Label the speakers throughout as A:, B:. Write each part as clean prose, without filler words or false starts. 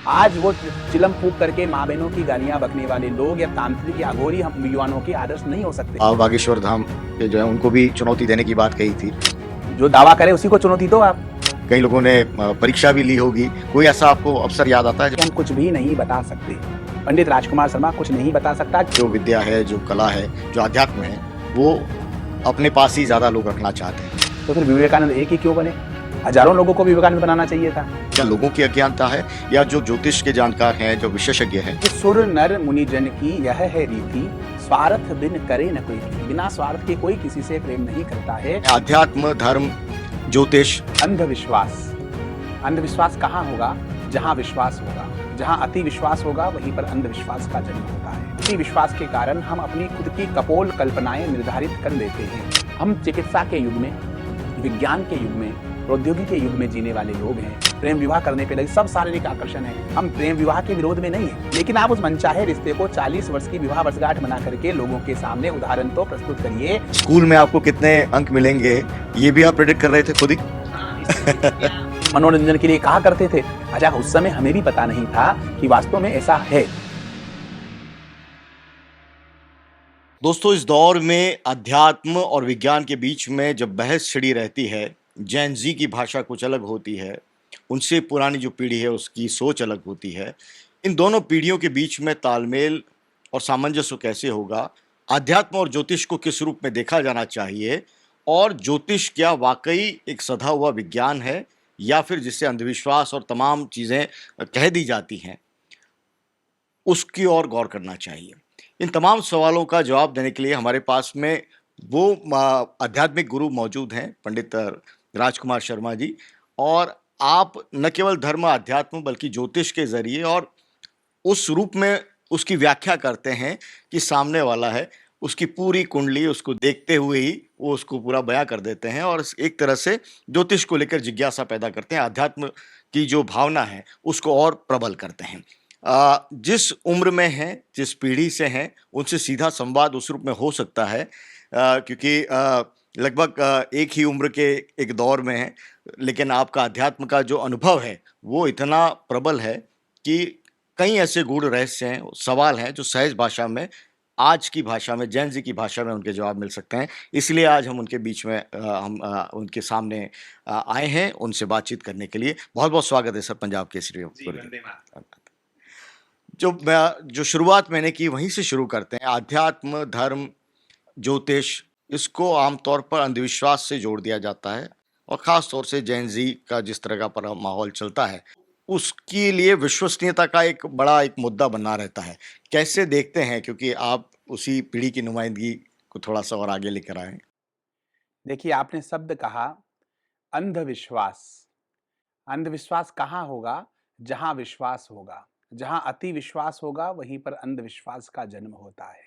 A: आज वो चिलम फूंक करके माँ बहनों की गालियां बकने वाले लोग या तांत्रिक या अघोरी हम युवाओं के आदर्श नहीं हो सकते।
B: आप बागेश्वर धाम के जो है उनको भी चुनौती देने की बात कही थी।
A: जो दावा करे उसी को चुनौती दो आप।
B: कई लोगों ने परीक्षा भी ली होगी, कोई ऐसा आपको अवसर याद आता है
A: हम कुछ भी नहीं बता सकते। पंडित राजकुमार शर्मा कुछ नहीं बता सकता।
B: जो विद्या है, जो कला है, जो अध्यात्म है, वो अपने पास ही ज्यादा लोग रखना चाहते हैं।
A: तो फिर विवेकानंद एक ही क्यों बने? हजारों लोगों को विवेकानंद बनाना चाहिए था।
B: क्या लोगों की अज्ञानता है या जो ज्योतिष के जानकार हैं, जो विशेषज्ञ हैं?
A: सुर नर मुनि जन की यह है रीति, स्वार्थ बिन करे न कोई। बिना स्वार्थ के कोई किसी से प्रेम नहीं करता है।
B: अध्यात्म, धर्म, ज्योतिष,
A: अंधविश्वास। अंधविश्वास कहाँ होगा? जहाँ विश्वास होगा। जहाँ अति विश्वास होगा वहीं पर अंधविश्वास का जन्म होता है। अति विश्वास के कारण हम अपनी खुद की कपोल कल्पनाएं निर्धारित कर लेते हैं। हम चिकित्सा के युग में, विज्ञान के युग में, प्रौद्योगिकी के युग में जीने वाले लोग हैं। प्रेम विवाह करने पे लगे, सब शारीरिक आकर्षण है। हम प्रेम विवाह के विरोध में नहीं है, लेकिन आप उस मनचाहे रिश्ते को 40 वर्ष की विवाह वर्षगांठ बना करके लोगों के सामने उदाहरण तो प्रस्तुत करिए।
B: स्कूल में आपको कितने अंक मिलेंगे ये भी आप प्रेडिक्ट कर रहे थे खुद ही?
A: मनोरंजन के लिए कहा करते थे। अच्छा, उस समय हमें भी पता नहीं था कि वास्तव में ऐसा है।
B: दोस्तों, इस दौर में अध्यात्म और विज्ञान के बीच में जब बहस छिड़ी रहती है, जेन जी की भाषा कुछ अलग होती है, उनसे पुरानी जो पीढ़ी है उसकी सोच अलग होती है। इन दोनों पीढ़ियों के बीच में तालमेल और सामंजस्य कैसे होगा, अध्यात्म और ज्योतिष को किस रूप में देखा जाना चाहिए, और ज्योतिष क्या वाकई एक सधा हुआ विज्ञान है या फिर जिससे अंधविश्वास और तमाम चीज़ें कह दी जाती हैं, उसकी ओर गौर करना चाहिए। इन तमाम सवालों का जवाब देने के लिए हमारे पास में वो आध्यात्मिक गुरु मौजूद हैं, पंडित राजकुमार शर्मा जी। और आप न केवल धर्म अध्यात्म बल्कि ज्योतिष के ज़रिए और उस रूप में उसकी व्याख्या करते हैं कि सामने वाला है, उसकी पूरी कुंडली उसको देखते हुए ही वो उसको पूरा बयां कर देते हैं और एक तरह से ज्योतिष को लेकर जिज्ञासा पैदा करते हैं, अध्यात्म की जो भावना है उसको और प्रबल करते हैं। जिस उम्र में हैं, जिस पीढ़ी से हैं, उनसे सीधा संवाद उस रूप में हो सकता है क्योंकि लगभग एक ही उम्र के एक दौर में हैं, लेकिन आपका अध्यात्म का जो अनुभव है वो इतना प्रबल है कि कई ऐसे गूढ़ रहस्य हैं, सवाल हैं जो सहज भाषा में, आज की भाषा में, जैन जी की भाषा में उनके जवाब मिल सकते हैं। इसलिए आज हम उनके बीच में हम उनके सामने आए हैं उनसे बातचीत करने के लिए। बहुत बहुत स्वागत है सर पंजाब केसरी में। जो शुरुआत मैंने की वहीं से शुरू करते हैं। अध्यात्म, धर्म, ज्योतिष, इसको आमतौर पर अंधविश्वास से जोड़ दिया जाता है और ख़ास तौर से जैन जी का जिस तरह का पर माहौल चलता है उसके लिए विश्वसनीयता का एक बड़ा एक मुद्दा बना रहता है। कैसे देखते हैं, क्योंकि आप उसी पीढ़ी की नुमाइंदगी को थोड़ा सा और आगे लेकर आए?
A: देखिए, आपने शब्द कहा अंधविश्वास। अंधविश्वास कहाँ होगा? जहाँ विश्वास होगा। जहाँ अति विश्वास होगा वहीं पर अंधविश्वास का जन्म होता है।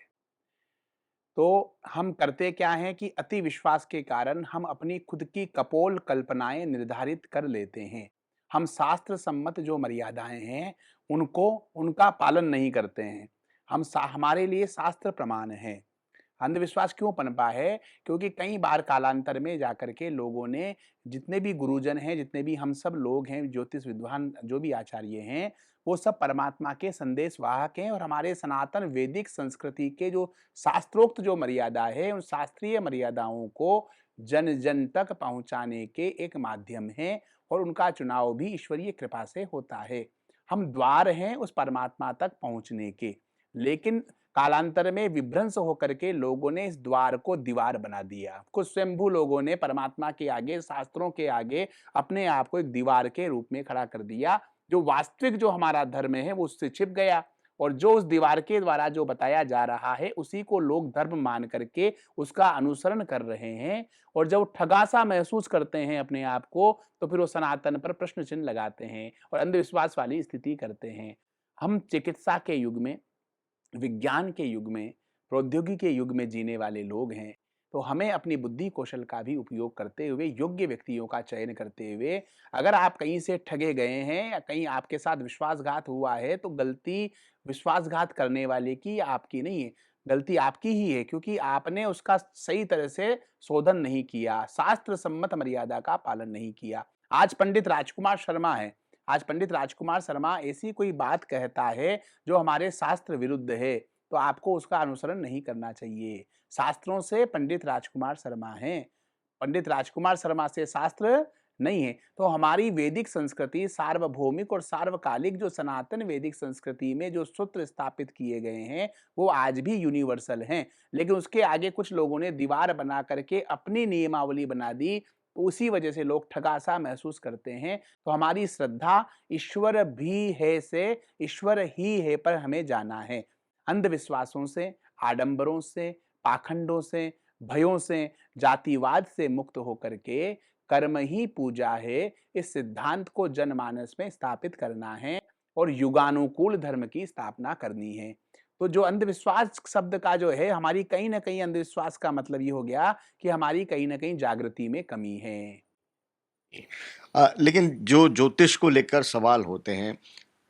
A: तो हम करते क्या हैं कि अति विश्वास के कारण हम अपनी खुद की कपोल कल्पनाएं निर्धारित कर लेते हैं। हम शास्त्र सम्मत जो मर्यादाएं हैं उनको उनका पालन नहीं करते हैं। हमारे लिए शास्त्र प्रमाण है। अंधविश्वास क्यों पनपा है? क्योंकि कई बार कालांतर में जाकर के लोगों ने, जितने भी गुरुजन हैं, जितने भी हम सब लोग हैं, ज्योतिष विद्वान जो भी आचार्य हैं, वो सब परमात्मा के संदेश वाहक हैं और हमारे सनातन वैदिक संस्कृति के जो शास्त्रोक्त जो मर्यादा है, उन शास्त्रीय मर्यादाओं को जन जन तक पहुंचाने के एक माध्यम है और उनका चुनाव भी ईश्वरीय कृपा से होता है। हम द्वार हैं उस परमात्मा तक पहुंचने के, लेकिन कालांतर में विभ्रंश होकर के लोगों ने इस द्वार को दीवार बना दिया। कुछ स्वयंभू लोगों ने परमात्मा के आगे, शास्त्रों के आगे अपने आप को एक दीवार के रूप में खड़ा कर दिया। जो वास्तविक जो हमारा धर्म है वो उससे छिप गया और जो उस दीवार के द्वारा जो बताया जा रहा है उसी को लोग धर्म मान करके उसका अनुसरण कर रहे हैं। और जब ठगासा महसूस करते हैं अपने आप को, तो फिर वो सनातन पर प्रश्न चिन्ह लगाते हैं और अंधविश्वास वाली स्थिति करते हैं। हम चिकित्सा के युग में, विज्ञान के युग में, प्रौद्योगिकी के युग में जीने वाले लोग हैं। तो हमें अपनी बुद्धि कौशल का भी उपयोग करते हुए, योग्य व्यक्तियों का चयन करते हुए, अगर आप कहीं से ठगे गए हैं या कहीं आपके साथ विश्वासघात हुआ है, तो गलती विश्वासघात करने वाले की, आपकी नहीं है। गलती आपकी ही है, क्योंकि आपने उसका सही तरह से शोधन नहीं किया, शास्त्र सम्मत मर्यादा का पालन नहीं किया। आज पंडित राजकुमार शर्मा है, आज पंडित राजकुमार शर्मा ऐसी कोई बात कहता है जो हमारे शास्त्र विरुद्ध है, तो आपको उसका अनुसरण नहीं करना चाहिए। शास्त्रों से पंडित राजकुमार शर्मा हैं, पंडित राजकुमार शर्मा से शास्त्र नहीं है। तो हमारी वैदिक संस्कृति सार्वभौमिक और सार्वकालिक जो सनातन वैदिक संस्कृति में जो सूत्र स्थापित किए गए हैं, वो आज भी यूनिवर्सल हैं। लेकिन उसके आगे कुछ लोगों ने दीवार बना करके अपनी नियमावली बना दी, तो उसी वजह से लोग ठगा-सा महसूस करते हैं। तो हमारी श्रद्धा ईश्वर भी है से ईश्वर ही है पर हमें जाना है। अंधविश्वासों से, आडंबरों से, पाखंडों से, भयों से, जातिवाद से मुक्त होकर के कर्म ही पूजा है, इस सिद्धांत को जनमानस में स्थापित करना है और युगानुकूल धर्म की स्थापना करनी है। तो जो अंधविश्वास शब्द का जो है, हमारी कहीं न कहीं अंधविश्वास का मतलब ये हो गया कि हमारी कहीं न कहीं जागृति में कमी है।
B: लेकिन जो ज्योतिष को लेकर सवाल होते हैं,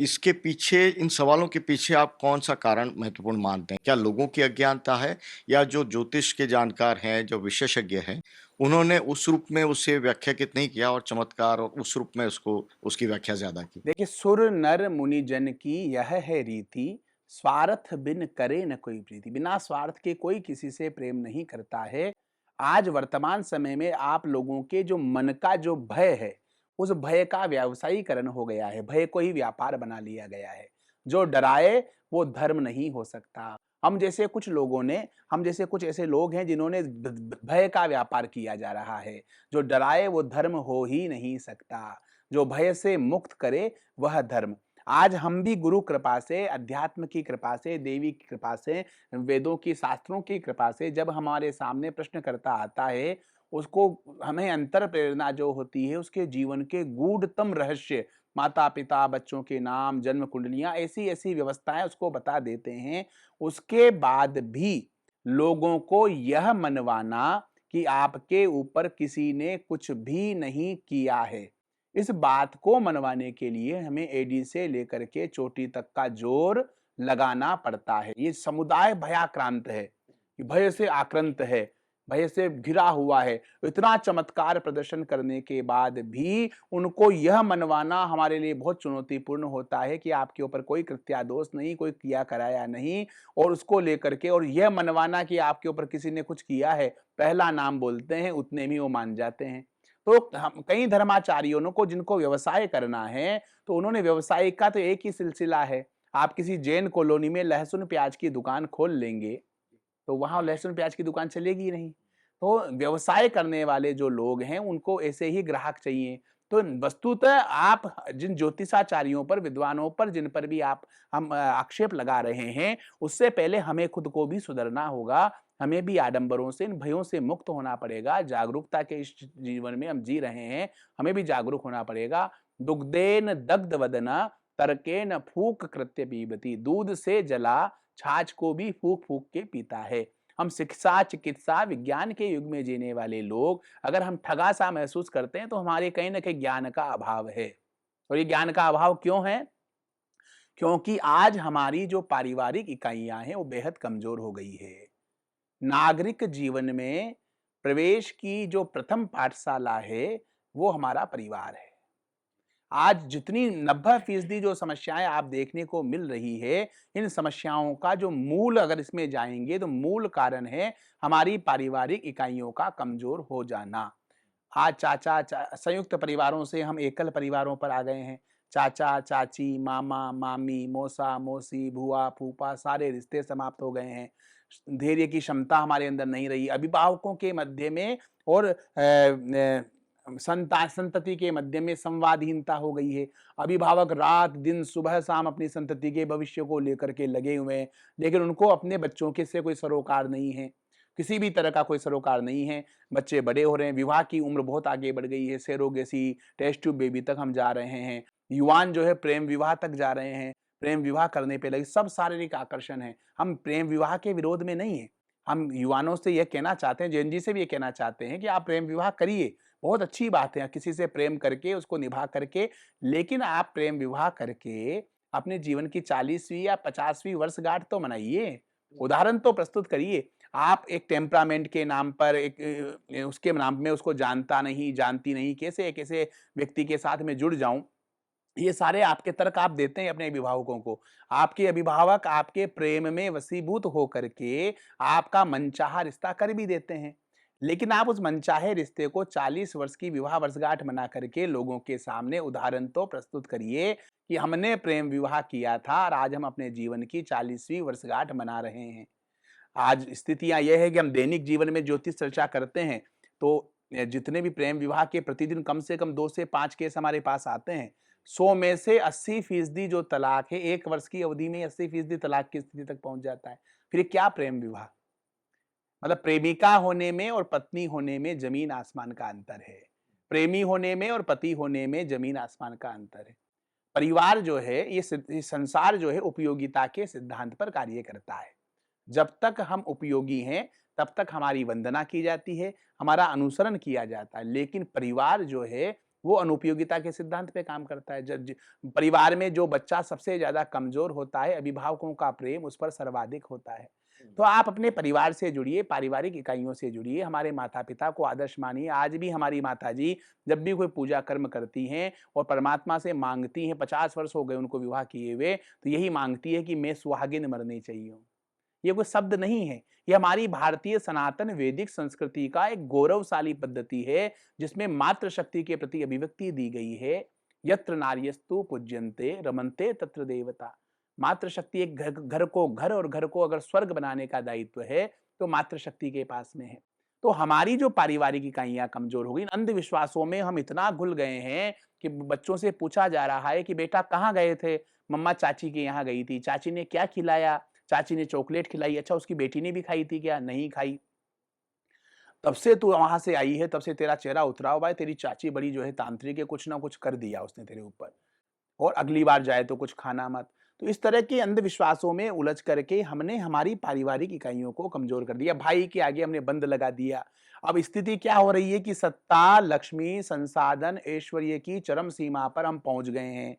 B: इसके पीछे इन सवालों के पीछे आप कौन-सा कारण महत्वपूर्ण मानते हैं? क्या लोगों की अज्ञानता है या जो ज्योतिष के जानकार हैं, जो विशेषज्ञ हैं, उन्होंने उस रूप में उसे व्याख्याकित नहीं किया और चमत्कार और उस रूप में उसको उसकी व्याख्या ज़्यादा की?
A: देखिए, सुर नर मुनि जन की यह है रीति, स्वार्थ बिन करे न कोई प्रीति। बिना स्वार्थ के कोई किसी से प्रेम नहीं करता है। आज वर्तमान समय में आप लोगों के जो मन का जो भय है, उस भय का व्यावसायीकरण हो गया है, भय को ही व्यापार बना लिया गया है। जो डराए वो धर्म नहीं हो सकता। हम जैसे कुछ ऐसे लोग हैं जिन्होंने भय का व्यापार किया जा रहा है। जो डराए वो धर्म हो ही नहीं सकता। जो भय से मुक्त करे वह धर्म। आज हम भी गुरु कृपा से, अध्यात्म की कृपा से, देवी की कृपा से, वेदों की, शास्त्रों की कृपा से जब हमारे सामने प्रश्नकर्ता आता है, उसको हमें अंतर प्रेरणा जो होती है, उसके जीवन के गूढ़तम रहस्य, माता-पिता, बच्चों के नाम, जन्म कुंडलियाँ, ऐसी-ऐसी व्यवस्थाएँ उसको बता देते हैं। उसके बाद भी लोगों को यह मनवाना कि आपके ऊपर किसी ने कुछ भी नहीं किया है। इस बात को मनवाने के लिए हमें एडी से लेकर के चोटी तक का जोर लगाना पड़ता है। ये समुदाय भयाक्रांत है, भय से आक्रांत है, भय से घिरा हुआ है। इतना चमत्कार प्रदर्शन करने के बाद भी उनको यह मनवाना हमारे लिए बहुत चुनौतीपूर्ण होता है कि आपके ऊपर कोई कृत्यादोष नहीं, कोई किया कराया नहीं, और उसको लेकर के और यह मनवाना कि आपके ऊपर किसी ने कुछ किया है, पहला नाम बोलते हैं, उतने में वो मान जाते हैं। तो हम कई धर्माचार्यों को जिनको व्यवसाय करना है, तो उन्होंने व्यवसाय का तो एक ही सिलसिला है। आप किसी जैन कॉलोनी में लहसुन प्याज की दुकान खोल लेंगे, तो वहाँ लहसुन प्याज की दुकान चलेगी ही नहीं। तो व्यवसाय करने वाले जो लोग हैं, उनको ऐसे ही ग्राहक चाहिए। तो वस्तुतः आप जिन ज्योतिषाचार्यों पर, विद्वानों पर, जिन पर भी हम आक्षेप लगा रहे हैं, उससे पहले हमें खुद को भी सुधरना होगा। हमें भी आडंबरों से, इन भयों से मुक्त होना पड़ेगा। जागरूकता के इस जीवन में हम जी रहे हैं, हमें भी जागरूक होना पड़ेगा। दुग्धेन दग्ध वदना तर्केन फूक कृत्य पीबती। दूध से जला छाछ को भी फूक-फूक के पीता है। हम शिक्षा, चिकित्सा, विज्ञान के युग में जीने वाले लोग अगर हम ठगा-सा महसूस करते हैं, तो हमारे कहीं न कहीं ज्ञान का अभाव है। और ये ज्ञान का अभाव क्यों है? क्योंकि आज हमारी जो पारिवारिक इकाइयाँ हैं, वो बेहद कमज़ोर हो गई है। नागरिक जीवन में प्रवेश की जो प्रथम पाठशाला है, वो हमारा परिवार है। आज जितनी 90% जो समस्याएँ आप देखने को मिल रही है, इन समस्याओं का जो मूल अगर इसमें जाएँगे, तो मूल कारण है हमारी पारिवारिक इकाइयों का कमज़ोर हो जाना। आज संयुक्त परिवारों से हम एकल परिवारों पर आ गए हैं। चाचा-चाची, मामा-मामी, मौसा-मौसी, भूआ-फूफा सारे रिश्ते समाप्त हो गए हैं। धैर्य की क्षमता हमारे अंदर नहीं रही। अभिभावकों के मध्य में और संतति के मध्य में संवादहीनता हो गई है। अभिभावक रात-दिन, सुबह-शाम अपनी संतति के भविष्य को लेकर के लगे हुए हैं, लेकिन उनको अपने बच्चों के से कोई सरोकार नहीं है। किसी भी तरह का कोई सरोकार नहीं है। बच्चे बड़े हो रहे हैं, विवाह की उम्र बहुत आगे बढ़ गई है, सरोगेसी, टेस्ट ट्यूब बेबी तक हम जा रहे हैं। युवान जो है प्रेम विवाह तक जा रहे हैं, प्रेम विवाह करने पे लगे, सब शारीरिक आकर्षण है। हम प्रेम विवाह के विरोध में नहीं हैं। हम युवानों से ये कहना चाहते हैं, जेन ज़ी से भी ये कहना चाहते हैं कि आप प्रेम विवाह करिए, बहुत अच्छी बात है, किसी से प्रेम करके, उसको निभा करके, लेकिन आप प्रेम विवाह करके अपने जीवन की 40वीं या 50वीं वर्षगांठ तो मनाइए, उदाहरण तो प्रस्तुत करिए। आप एक टेम्परामेंट के नाम पर उसके नाम में उसको जानता नहीं, जानती नहीं, कैसे एक ऐसे व्यक्ति के साथ मैं जुड़ जाऊँ ये सारे आपके तर्क आप देते हैं अपने अभिभावकों को। आपके अभिभावक आपके प्रेम में वशीभूत होकर के आपका मनचाहा रिश्ता कर भी देते हैं। लेकिन आप उस मनचाहे रिश्ते को 40 वर्ष की विवाह वर्षगांठ मना करके लोगों के सामने उदाहरण तो प्रस्तुत करिए कि हमने प्रेम विवाह किया था और आज हम अपने जीवन की 40वीं वर्षगांठ मना रहे हैं। आज स्थितियाँ ये है कि हम दैनिक जीवन में ज्योतिष चर्चा करते हैं, तो जितने भी प्रेम विवाह के प्रतिदिन कम से कम 2 से 5 केस हमारे पास आते हैं। 100 में से 80% जो तलाक है, 1 वर्ष की अवधि में 80% तलाक की स्थिति तक पहुँच जाता है। फिर ये क्या प्रेम विवाह? मतलब प्रेमिका होने में और पत्नी होने में ज़मीन-आसमान का अंतर है। प्रेमी होने में और पति होने में ज़मीन-आसमान का अंतर है। परिवार जो है, ये संसार जो है उपयोगिता के सिद्धांत पर कार्य करता है। जब तक हम उपयोगी हैं, तब तक हमारी वंदना की जाती है, हमारा अनुसरण किया जाता है। लेकिन परिवार जो है, वो अनुपयोगिता के सिद्धांत पे काम करता है। जब ज परिवार में जो बच्चा सबसे ज़्यादा कमज़ोर होता है, अभिभावकों का प्रेम उस पर सर्वाधिक होता है। तो आप अपने परिवार से जुड़िए, पारिवारिक इकाइयों से जुड़िए, हमारे माता-पिता को आदर्श मानिए। आज भी हमारी माताजी जब भी कोई पूजा कर्म करती हैं और परमात्मा से माँगती हैं, 50 वर्ष हो गए उनको विवाह किए हुए, तो यही माँगती है कि मैं सुहागिन मरनी चाहिए हूँ। ये कोई शब्द नहीं है। ये हमारी भारतीय सनातन वैदिक संस्कृति का एक गौरवशाली पद्धति है, जिसमें मातृशक्ति के प्रति अभिव्यक्ति दी गई है। यत्र नार्यस्तु पूज्यन्ते रमन्ते तत्र देवता। मातृशक्ति एक घर और घर को अगर स्वर्ग बनाने का दायित्व है, तो मातृशक्ति के पास में है। तो हमारी जो पारिवारिक इकाइयाँ कमज़ोर हो गई, इन अंधविश्वासों में हम इतना घुल गए हैं कि बच्चों से पूछा जा रहा है कि बेटा कहाँ गए थे? मम्मा चाची के यहाँ गई थी। चाची ने क्या खिलाया? चाची ने चॉकलेट खिलाई। अच्छा उसकी बेटी ने भी खाई थी क्या? नहीं खाई। तब से तू वहाँ से आई है, तब से तेरा चेहरा उतरा हुआ है, तेरी चाची बड़ी जो है तांत्रिक है, कुछ ना कुछ कर दिया उसने तेरे ऊपर और अगली बार जाए तो कुछ खाना मत। तो इस तरह के अंधविश्वासों में उलझ करके हमने हमारी पारिवारिक इकाइयों को कमज़ोर कर दिया। भाई के आगे हमने बंद लगा दिया। अब स्थिति क्या हो रही है कि सत्ता, लक्ष्मी, संसाधन, ऐश्वर्य की चरम सीमा पर हम पहुँच गए हैं।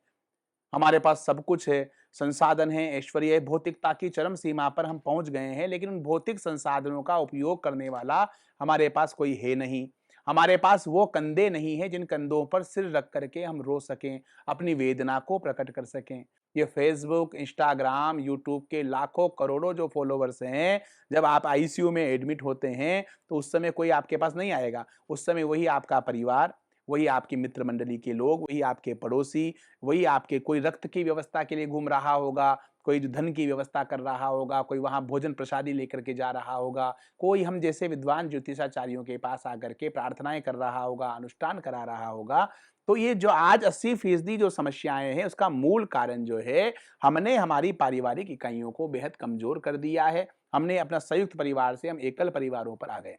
A: हमारे पास सब कुछ है, संसाधन है, ऐश्वर्य है, भौतिकता की चरम सीमा पर हम पहुँच गए हैं, लेकिन उन भौतिक संसाधनों का उपयोग करने वाला हमारे पास कोई है नहीं। हमारे पास वो कंधे नहीं हैं जिन कंधों पर सिर रख कर के हम रो सकें, अपनी वेदना को प्रकट कर सकें। ये फ़ेसबुक, इंस्टाग्राम, यूट्यूब के लाखों करोड़ों जो फ़ॉलोवर्स हैं, जब आप आईसीयू में एडमिट होते हैं, तो उस समय कोई आपके पास नहीं आएगा। उस समय वही आपका परिवार, वही आपकी मित्र मंडली के लोग, वही आपके पड़ोसी, वही आपके कोई रक्त की व्यवस्था के लिए घूम रहा होगा, कोई जो धन की व्यवस्था कर रहा होगा, कोई वहाँ भोजन प्रसादी लेकर के जा रहा होगा, कोई हम जैसे विद्वान ज्योतिषाचार्यों के पास आकर के प्रार्थनाएँ कर रहा होगा, अनुष्ठान करा रहा होगा। तो ये जो आज 80% जो समस्याएँ हैं, उसका मूल कारण जो है, हमने हमारी पारिवारिक इकाइयों को बेहद कमज़ोर कर दिया है। हमने अपना संयुक्त परिवार से हम एकल परिवारों पर आ गए।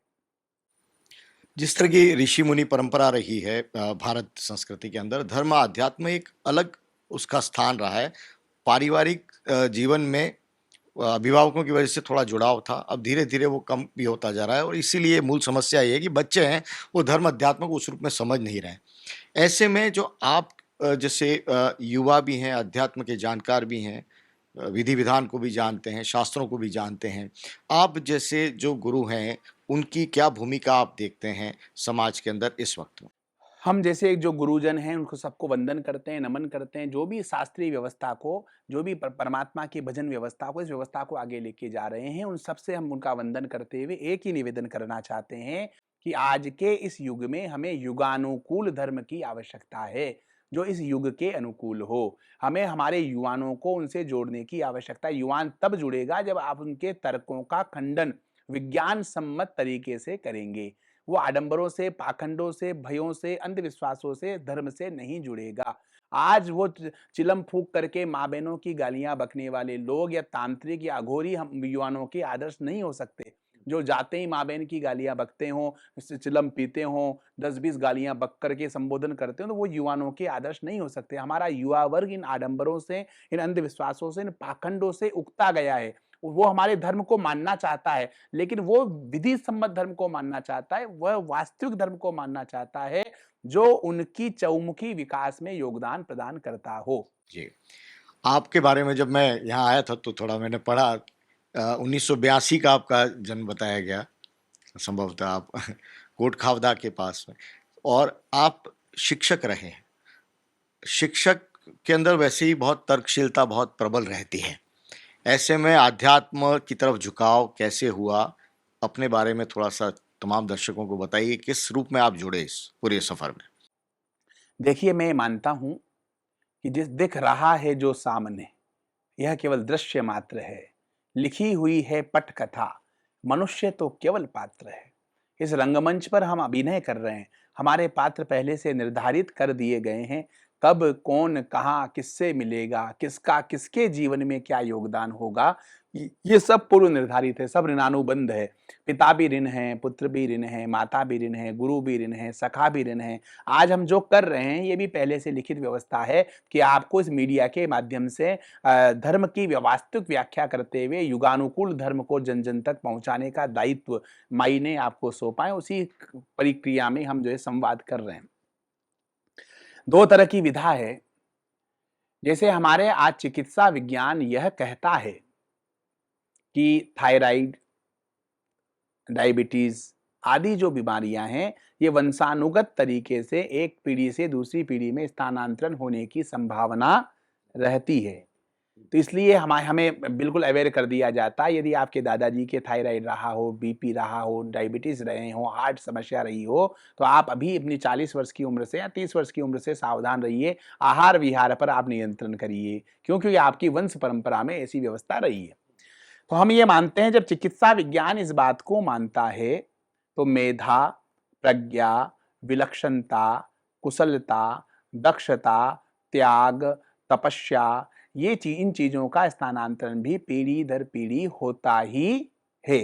B: जिस तरह की ऋषि मुनि परंपरा रही है भारत संस्कृति के अंदर, धर्म अध्यात्म एक अलग उसका स्थान रहा है। पारिवारिक जीवन में अभिभावकों की वजह से थोड़ा जुड़ाव था, अब धीरे धीरे वो कम भी होता जा रहा है और इसीलिए मूल समस्या ये है कि बच्चे हैं वो धर्म अध्यात्म को उस रूप में समझ नहीं रहे हैं। ऐसे में जो आप जैसे युवा भी हैं, अध्यात्म के जानकार भी हैं, विधि विधान को भी जानते हैं, शास्त्रों को भी जानते हैं, आप जैसे जो गुरु हैं उनकी क्या भूमिका आप देखते हैं समाज के अंदर इस वक्त में?
A: हम जैसे जो गुरुजन हैं उनको सबको वंदन करते हैं, नमन करते हैं। जो भी शास्त्रीय व्यवस्था को, जो भी परमात्मा की भजन व्यवस्था को, इस व्यवस्था को आगे लेके जा रहे हैं, उन सबसे हम उनका वंदन करते हुए एक ही निवेदन करना चाहते हैं कि आज के इस युग में हमें युगानुकूल धर्म की आवश्यकता है, जो इस युग के अनुकूल हो। हमें हमारे युवानों को उनसे जोड़ने की आवश्यकता है। युवान तब जुड़ेगा जब आप उनके तर्कों का खंडन विज्ञान सम्मत तरीके से करेंगे। वो आडंबरों से, पाखंडों से, भयों से, अंधविश्वासों से, धर्म से नहीं जुड़ेगा। आज वो चिलम फूँक करके माँ-बहनों की गालियाँ बकने वाले लोग या तांत्रिक या अघोरी हम युवानों के आदर्श नहीं हो सकते। जो जाते ही माँ-बहन की गालियाँ बकते हों, चिलम पीते हों, 10-20 गालियाँ बक कर के संबोधन करते हों, तो वो युवानों के आदर्श नहीं हो सकते। हमारा युवा वर्ग इन आडंबरों से, इन अंधविश्वासों से, इन पाखंडों से उकता गया है। वो हमारे धर्म को मानना चाहता है, लेकिन वो विधि सम्मत धर्म को मानना चाहता है, वह वास्तविक धर्म को मानना चाहता है, जो उनकी चहुमुखी विकास में योगदान प्रदान करता हो।
B: जी। आपके बारे में जब मैं यहाँ आया था तो थोड़ा मैंने पढ़ा 1982 का आपका जन्म बताया गया, संभवतः आप कोट खावदा के पास में, और आप शिक्षक रहे हैं। शिक्षक के अंदर वैसे ही बहुत तर्कशीलता बहुत प्रबल रहती है। ऐसे में अध्यात्म की तरफ झुकाव कैसे हुआ? अपने बारे में थोड़ा-सा तमाम दर्शकों को बताइए, किस रूप में आप जुड़े इस पूरे सफ़र में?
A: देखिए, मैं मानता हूँ कि जिस दिख रहा है जो सामने, यह केवल दृश्य मात्र है। लिखी हुई है पटकथा, मनुष्य तो केवल पात्र है। इस रंगमंच पर हम अभिनय कर रहे हैं। हमारे पात्र पहले से निर्धारित कर दिए गए हैं। कब, कौन, कहाँ, किससे मिलेगा, किसका किसके जीवन में क्या योगदान होगा, ये सब पूर्व निर्धारित है, सब ऋणानुबंध है। पिता भी ऋण है, पुत्र भी ऋण है, माता भी ऋण है, गुरु भी ऋण है, सखा भी ऋण है। आज हम जो कर रहे हैं, ये भी पहले से लिखित व्यवस्था है कि आपको इस मीडिया के माध्यम से धर्म की वास्तविक व्याख्या करते हुए युगानुकूल धर्म को जन जन तक पहुंचाने का दायित्व माई ने आपको सौंपा है। उसी परिक्रिया में हम जो है संवाद कर रहे हैं। दो तरह की विधा है। जैसे हमारे आज चिकित्सा विज्ञान यह कहता है कि थायराइड, डायबिटीज आदि जो बीमारियां हैं, ये वंशानुगत तरीके से एक पीढ़ी से दूसरी पीढ़ी में स्थानांतरण होने की संभावना रहती है। तो इसलिए हमें बिल्कुल अवेयर कर दिया जाता है। यदि आपके दादाजी के थायराइड रहा हो, बीपी रहा हो, डायबिटीज रहे हो, हार्ट समस्या रही हो, तो आप अभी अपनी 40 वर्ष की उम्र से या 30 वर्ष की उम्र से सावधान रहिए। आहार विहार पर आप नियंत्रण करिए, क्योंकि आपकी वंश परंपरा में ऐसी व्यवस्था रही है। तो हम ये मानते हैं, जब चिकित्सा विज्ञान इस बात को मानता है, तो मेधा, प्रज्ञा, विलक्षणता, कुशलता, दक्षता, त्याग, तपस्या, इन चीजों का स्थानांतरण भी पीढ़ी दर पीढ़ी होता ही है।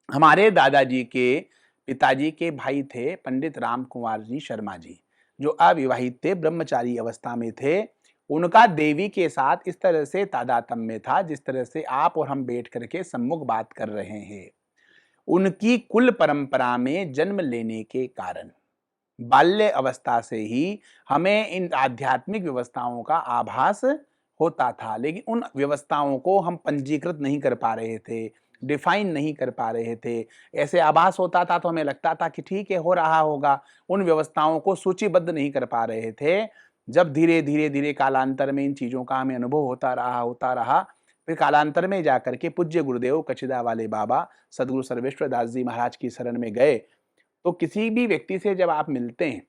A: हमारे दादाजी के पिताजी के भाई थे पंडित राम कुमार जी शर्मा जी, जो अविवाहित थे, ब्रह्मचारी अवस्था में थे। उनका देवी के साथ इस तरह से तादात्म्य था, जिस तरह से आप और हम बैठ करके सम्मुख बात कर रहे हैं। उनकी कुल परंपरा में जन्म लेने के कारण बाल्य अवस्था से ही हमें इन आध्यात्मिक व्यवस्थाओं का आभास होता था, लेकिन उन व्यवस्थाओं को हम पंजीकृत नहीं कर पा रहे थे, डिफाइन नहीं कर पा रहे थे। ऐसे आभास होता था तो हमें लगता था कि ठीक है, हो रहा होगा। उन व्यवस्थाओं को सूचीबद्ध नहीं कर पा रहे थे। जब धीरे धीरे धीरे कालांतर में इन चीजों का हमें अनुभव होता रहा, फिर कालांतर में जाकर के पूज्य गुरुदेव कचिदा वाले बाबा सदगुरु सर्वेश्वर दास जी महाराज की शरण में गए। तो किसी भी व्यक्ति से जब आप मिलते हैं,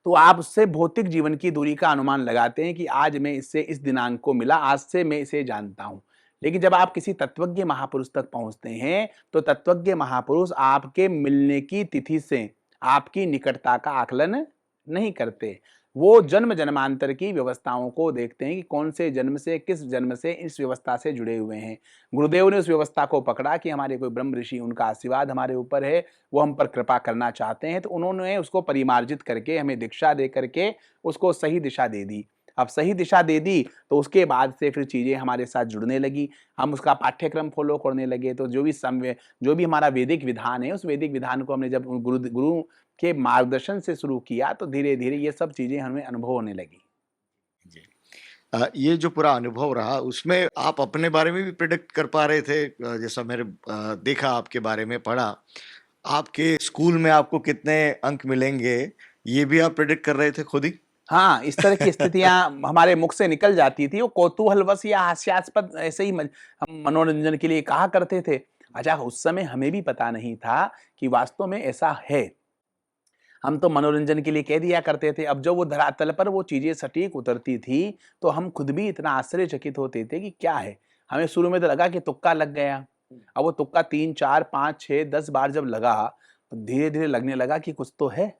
A: तो आप उससे भौतिक जीवन की दूरी का अनुमान लगाते हैं कि आज मैं इससे इस दिनांक को मिला, आज से मैं इसे जानता हूं। लेकिन जब आप किसी तत्वज्ञ महापुरुष तक पहुंचते हैं, तो तत्वज्ञ महापुरुष आपके मिलने की तिथि से आपकी निकटता का आकलन नहीं करते। वो जन्म जन्मांतर की व्यवस्थाओं को देखते हैं कि कौन से जन्म से, किस जन्म से इस व्यवस्था से जुड़े हुए हैं। गुरुदेव ने उस व्यवस्था को पकड़ा कि हमारे कोई ब्रह्म ऋषि, उनका आशीर्वाद हमारे ऊपर है, वो हम पर कृपा करना चाहते हैं, तो उन्होंने उसको परिमार्जित करके हमें दीक्षा दे करके उसको सही दिशा दे दी। अब सही दिशा दे दी तो उसके बाद से फिर चीज़ें हमारे साथ जुड़ने लगी, हम उसका पाठ्यक्रम फॉलो करने लगे। तो जो भी हमारा वैदिक विधान है, उस वैदिक विधान को हमने जब गुरु के मार्गदर्शन से शुरू किया, तो धीरे धीरे ये सब चीज़ें हमें अनुभव होने लगी।
B: जी। ये जो पूरा अनुभव रहा, उसमें आप अपने बारे में भी प्रेडिक्ट कर पा रहे थे? जैसा मैंने देखा, आपके बारे में पढ़ा, आपके स्कूल में आपको कितने अंक मिलेंगे, ये भी आप प्रेडिक्ट कर रहे थे खुद ही?
A: हाँ, इस तरह की स्थितियाँ हमारे मुख से निकल जाती थी। वो कौतूहलवश या हास्यास्पद ऐसे ही हम मनोरंजन के लिए कहा करते थे। अच्छा, उस समय हमें भी पता नहीं था कि वास्तव में ऐसा है। हम तो मनोरंजन के लिए कह दिया करते थे। अब जब वो धरातल पर वो चीज़ें सटीक उतरती थी, तो हम खुद भी इतना आश्चर्यचकित होते थे कि क्या है? हमें शुरू में तो लगा कि तुक्का लग गया। अब वो तुक्का 3, 4, 5, 6, 10 बार जब लगा, तो धीरे-धीरे लगने लगा कि कुछ तो है।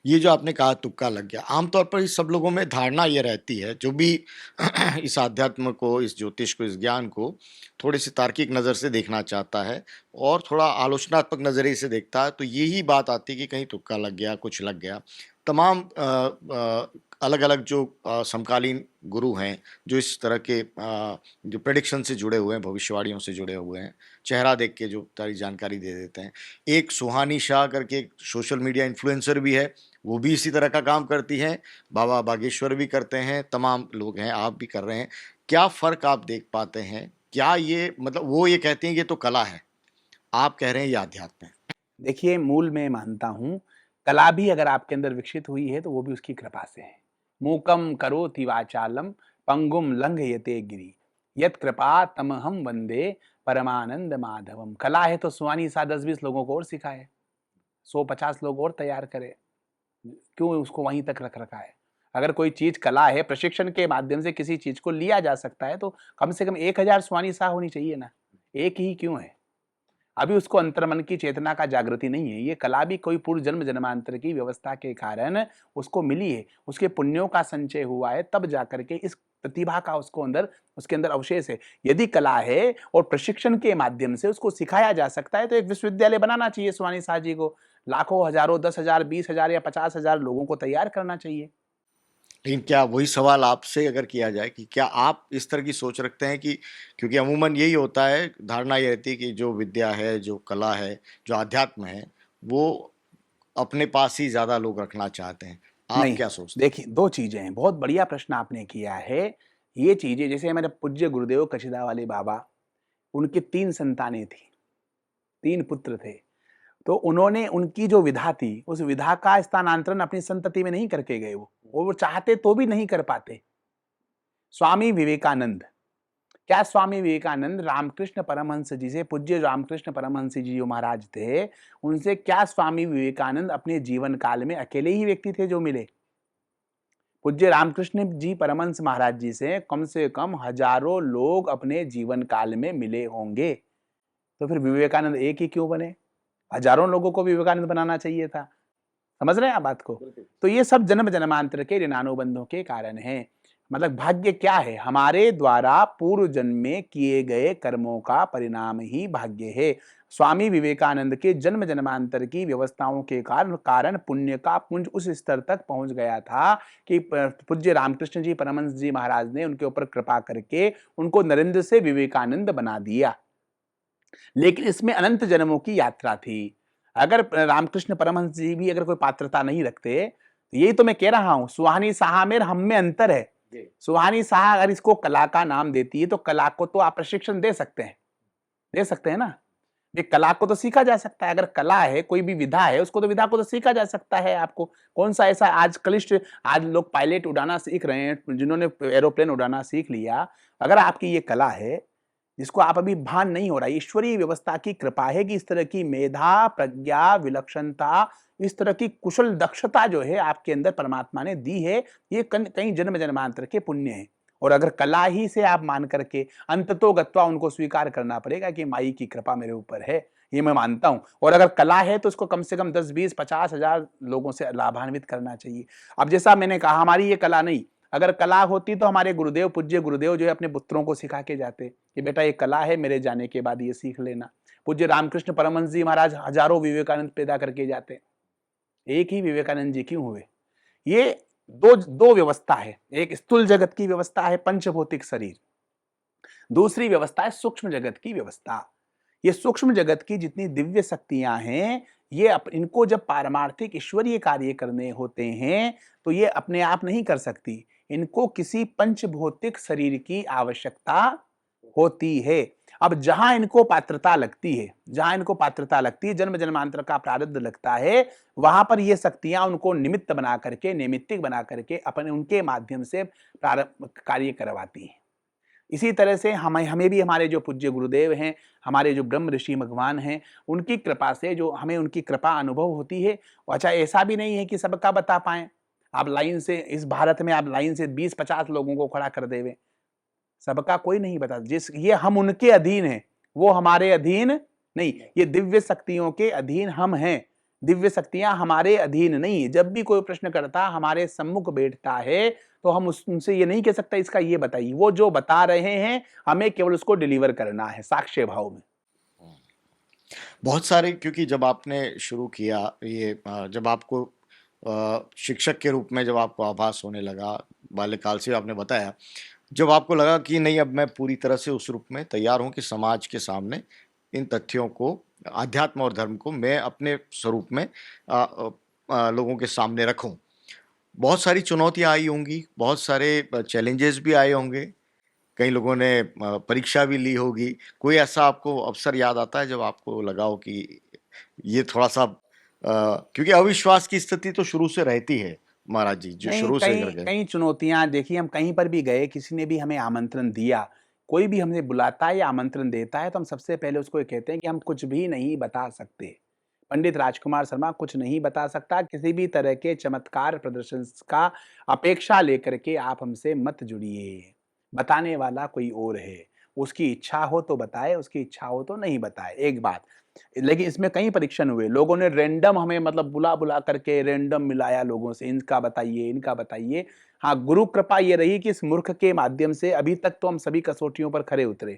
B: ये जो आपने कहा तुक्का लग गया, आमतौर पर इस सब लोगों में धारणा ये रहती है, जो भी इस आध्यात्म को, इस ज्योतिष को, इस ज्ञान को थोड़ी सी तार्किक नज़र से देखना चाहता है और थोड़ा आलोचनात्मक नज़रिए से देखता है, तो यही बात आती है कि कहीं तुक्का लग गया, कुछ लग गया। तमाम अलग अलग जो समकालीन गुरु हैं, जो इस तरह के जो प्रेडिक्शन से जुड़े हुए हैं, भविष्यवाणियों से जुड़े हुए हैं, चेहरा देख के जो सारी जानकारी दे देते हैं। एक सुहानी शाह करके एक सोशल मीडिया इन्फ्लुएंसर भी है, वो भी इसी तरह का काम करती हैं। बाबा बागेश्वर भी करते हैं, तमाम लोग हैं, आप भी कर रहे हैं। क्या फ़र्क आप देख पाते हैं? क्या ये मतलब, वो ये कहती हैं कि ये तो कला है, आप कह रहे हैं ये आध्यात्म है?
A: देखिए, मूल मैं मानता हूँ कला भी अगर आपके अंदर विकसित हुई है तो वो भी उसकी कृपा से है। मूकम करोति वाचालम पंगुम लंघयते गिरि यत कृपा तमहम वंदे परमानंद माधवम। कला है तो सुहानी सा 10-20 लोगों को और सिखाए, 100-50 लोग और तैयार करे, क्यों उसको वहीं तक रख रखा है? अगर कोई चीज कला है, प्रशिक्षण के माध्यम से किसी चीज को लिया जा सकता है, तो कम से कम 1000 सुहानी सा होनी चाहिए ना, एक ही क्यों है? अभी उसको अंतर्मन की चेतना का जागृति नहीं है। ये कला भी कोई पूर्व जन्म जन्मांतर की व्यवस्था के कारण उसको मिली है, उसके पुण्यों का संचय हुआ है, तब जाकर के इस प्रतिभा का उसको अंदर उसके अंदर अवशेष है। यदि कला है और प्रशिक्षण के माध्यम से उसको सिखाया जा सकता है, तो एक विश्वविद्यालय बनाना चाहिए सुहानी शाह जी को। लाखों, हजारों, 10,000, 20,000 या 50,000 लोगों को तैयार करना चाहिए।
B: लेकिन क्या वही सवाल आपसे अगर किया जाए कि क्या आप इस तरह की सोच रखते हैं कि क्योंकि अमूमन यही होता है, धारणा ये रहती है कि जो विद्या है, जो कला है, जो अध्यात्म है, वो अपने पास ही ज़्यादा लोग रखना चाहते हैं। आप
A: नहीं,
B: क्या सोचते हैं?
A: देखिए 2 चीज़ें हैं, बहुत बढ़िया प्रश्न आपने किया है। ये चीज़ें जैसे हमारे पूज्य गुरुदेव कचिदावाले बाबा, उनकी 3 संतानें थीं, 3 पुत्र थे। तो उन्होंने उनकी जो विधा थी, उस विधा का स्थानांतरण अपनी संतति में नहीं करके गए वो, और वो चाहते तो भी नहीं कर पाते। स्वामी विवेकानंद, क्या स्वामी विवेकानंद रामकृष्ण परमहंस जी से, पूज्य रामकृष्ण परमहंस जी जो महाराज थे, उनसे क्या स्वामी विवेकानंद अपने जीवन काल में अकेले ही व्यक्ति थे जो मिले? पूज्य रामकृष्ण जी परमहंस महाराज जी से कम हजारों लोग अपने जीवन काल में मिले होंगे। तो फिर विवेकानंद एक ही क्यों बने? हजारों लोगों को विवेकानंद बनाना चाहिए था। समझ रहे हैं आप बात को? तो ये सब जन्म जन्मांतर के ऋणानुबंधों के कारण है। मतलब भाग्य क्या है? हमारे द्वारा पूर्व जन्म में किए गए कर्मों का परिणाम ही भाग्य है। स्वामी विवेकानंद के जन्म जन्मांतर की व्यवस्थाओं के कारण पुण्य का पुंज उस स्तर तक पहुंच गया था कि पूज्य रामकृष्ण जी परमहंस जी महाराज ने उनके ऊपर कृपा करके उनको नरेंद्र से विवेकानंद बना दिया। लेकिन इसमें अनंत जन्मों की यात्रा थी। अगर रामकृष्ण परमहंस जी भी अगर कोई पात्रता नहीं रखते, तो यही तो मैं कह रहा हूं, सुहानी साहा में हम में अंतर है। सुहानी साहा अगर इसको कला का नाम देती है, तो कला को तो आप प्रशिक्षण दे सकते हैं ना। ये कला को तो सीखा जा सकता है। अगर कला है, कोई भी विधा है, उसको तो विधा को तो सीखा जा सकता है। आपको कौन सा ऐसा आज कलिष्ठ, आज लोग पायलट उड़ाना सीख रहे हैं, जिन्होंने एरोप्लेन उड़ाना सीख लिया, अगर आपकी ये कला है जिसको आप अभी भान नहीं हो रहा है, ईश्वरीय व्यवस्था की कृपा है कि इस तरह की मेधा, प्रज्ञा, विलक्षणता, इस तरह की कुशल दक्षता जो है आपके अंदर परमात्मा ने दी है, ये कई जन्म जन्मांतर के पुण्य है। और अगर कला ही से आप मान करके अंततो गत्वा उनको स्वीकार करना पड़ेगा कि माई की कृपा मेरे ऊपर है, ये मैं मानता हूं। और अगर कला है तो उसको कम से कम 10, 20, 50,000 लोगों से लाभान्वित करना चाहिए। अब जैसा मैंने कहा, हमारी ये कला नहीं, अगर कला होती तो हमारे गुरुदेव, पूज्य गुरुदेव जो है अपने पुत्रों को सिखा के जाते कि बेटा ये कला है, मेरे जाने के बाद ये सीख लेना। पूज्य रामकृष्ण परमहंस जी महाराज हजारों विवेकानंद पैदा करके जाते, एक ही विवेकानंद जी क्यों हुए? ये दो दो व्यवस्था है। एक स्थूल जगत की व्यवस्था है, पंचभौतिक शरीर। दूसरी व्यवस्था है सूक्ष्म जगत की व्यवस्था। ये सूक्ष्म जगत की जितनी दिव्य शक्तियां हैं, ये इनको जब पारमार्थिक ईश्वरीय कार्य करने होते हैं, तो ये अपने आप नहीं कर सकती। इनको किसी पंचभौतिक शरीर की आवश्यकता होती है। अब जहां इनको पात्रता लगती है, जन्म जन्मांतर का प्रारब्ध लगता है, वहां पर ये शक्तियां उनको निमित्त बना करके, नैमित्तिक बना करके अपने उनके माध्यम से प्रारंभ कार्य करवाती है। इसी तरह से हमें हमें भी हमारे जो पूज्य गुरुदेव हैं, हमारे जो ब्रह्म ऋषि भगवान हैं, उनकी कृपा से जो हमें उनकी कृपा अनुभव होती है। अच्छा, ऐसा भी नहीं है कि सबका बता पाएं। आप लाइन से इस भारत में आप लाइन से 20-50 लोगों को खड़ा कर देवे, सबका कोई नहीं बता। जिस ये हम उनके अधीन हैं, वो हमारे अधीन नहीं। ये दिव्य शक्तियों के अधीन हम हैं, दिव्य शक्तियां हमारे अधीन नहीं है। जब भी कोई प्रश्न करता, हमारे सम्मुख बैठता है, तो हम उनसे ये नहीं कह सकता इसका ये बताइए। वो जो बता रहे हैं, हमें केवल उसको डिलीवर करना है साक्ष्य भाव में।
B: बहुत सारे, क्योंकि जब आपने शुरू किया ये जब आपको शिक्षक के रूप में जब आपको आभास होने लगा, बाल्यकाल से आपने बताया, जब आपको लगा कि नहीं अब मैं पूरी तरह से उस रूप में तैयार हूं कि समाज के सामने इन तथ्यों को, अध्यात्म और धर्म को मैं अपने स्वरूप में लोगों के सामने रखूं, बहुत सारी चुनौतियां आई होंगी, बहुत सारे चैलेंजेस भी आए होंगे, कई लोगों ने परीक्षा भी ली होगी। कोई ऐसा आपको अवसर याद आता है जब आपको लगा हो कि ये थोड़ा सा क्योंकि अविश्वास की स्थिति तो शुरू से रहती है महाराज जी, जो
A: नहीं,
B: शुरू से
A: कई
B: कर गए।
A: कई चुनौतियाँ देखिए, हम कहीं पर भी गए, किसी ने भी हमें आमंत्रण दिया, कोई भी हमें बुलाता है या आमंत्रण देता है, तो हम सबसे पहले उसको ये कहते हैं कि हम कुछ भी नहीं बता सकते। पंडित राजकुमार शर्मा कुछ नहीं बता सकता, किसी भी तरह के चमत्कार प्रदर्शन का अपेक्षा लेकर के आप हमसे मत जुड़िए। बताने वाला कोई और है, उसकी इच्छा हो तो बताए, उसकी इच्छा हो तो नहीं बताए, एक बात। लेकिन इसमें कई परीक्षण हुए, लोगों ने रैंडम हमें मतलब बुला-बुला करके रैंडम मिलाया लोगों से, इनका बताइए, इनका बताइए। हाँ, गुरु कृपा ये रही कि इस मूर्ख के माध्यम से अभी तक तो हम सभी कसौटियों पर खरे उतरे।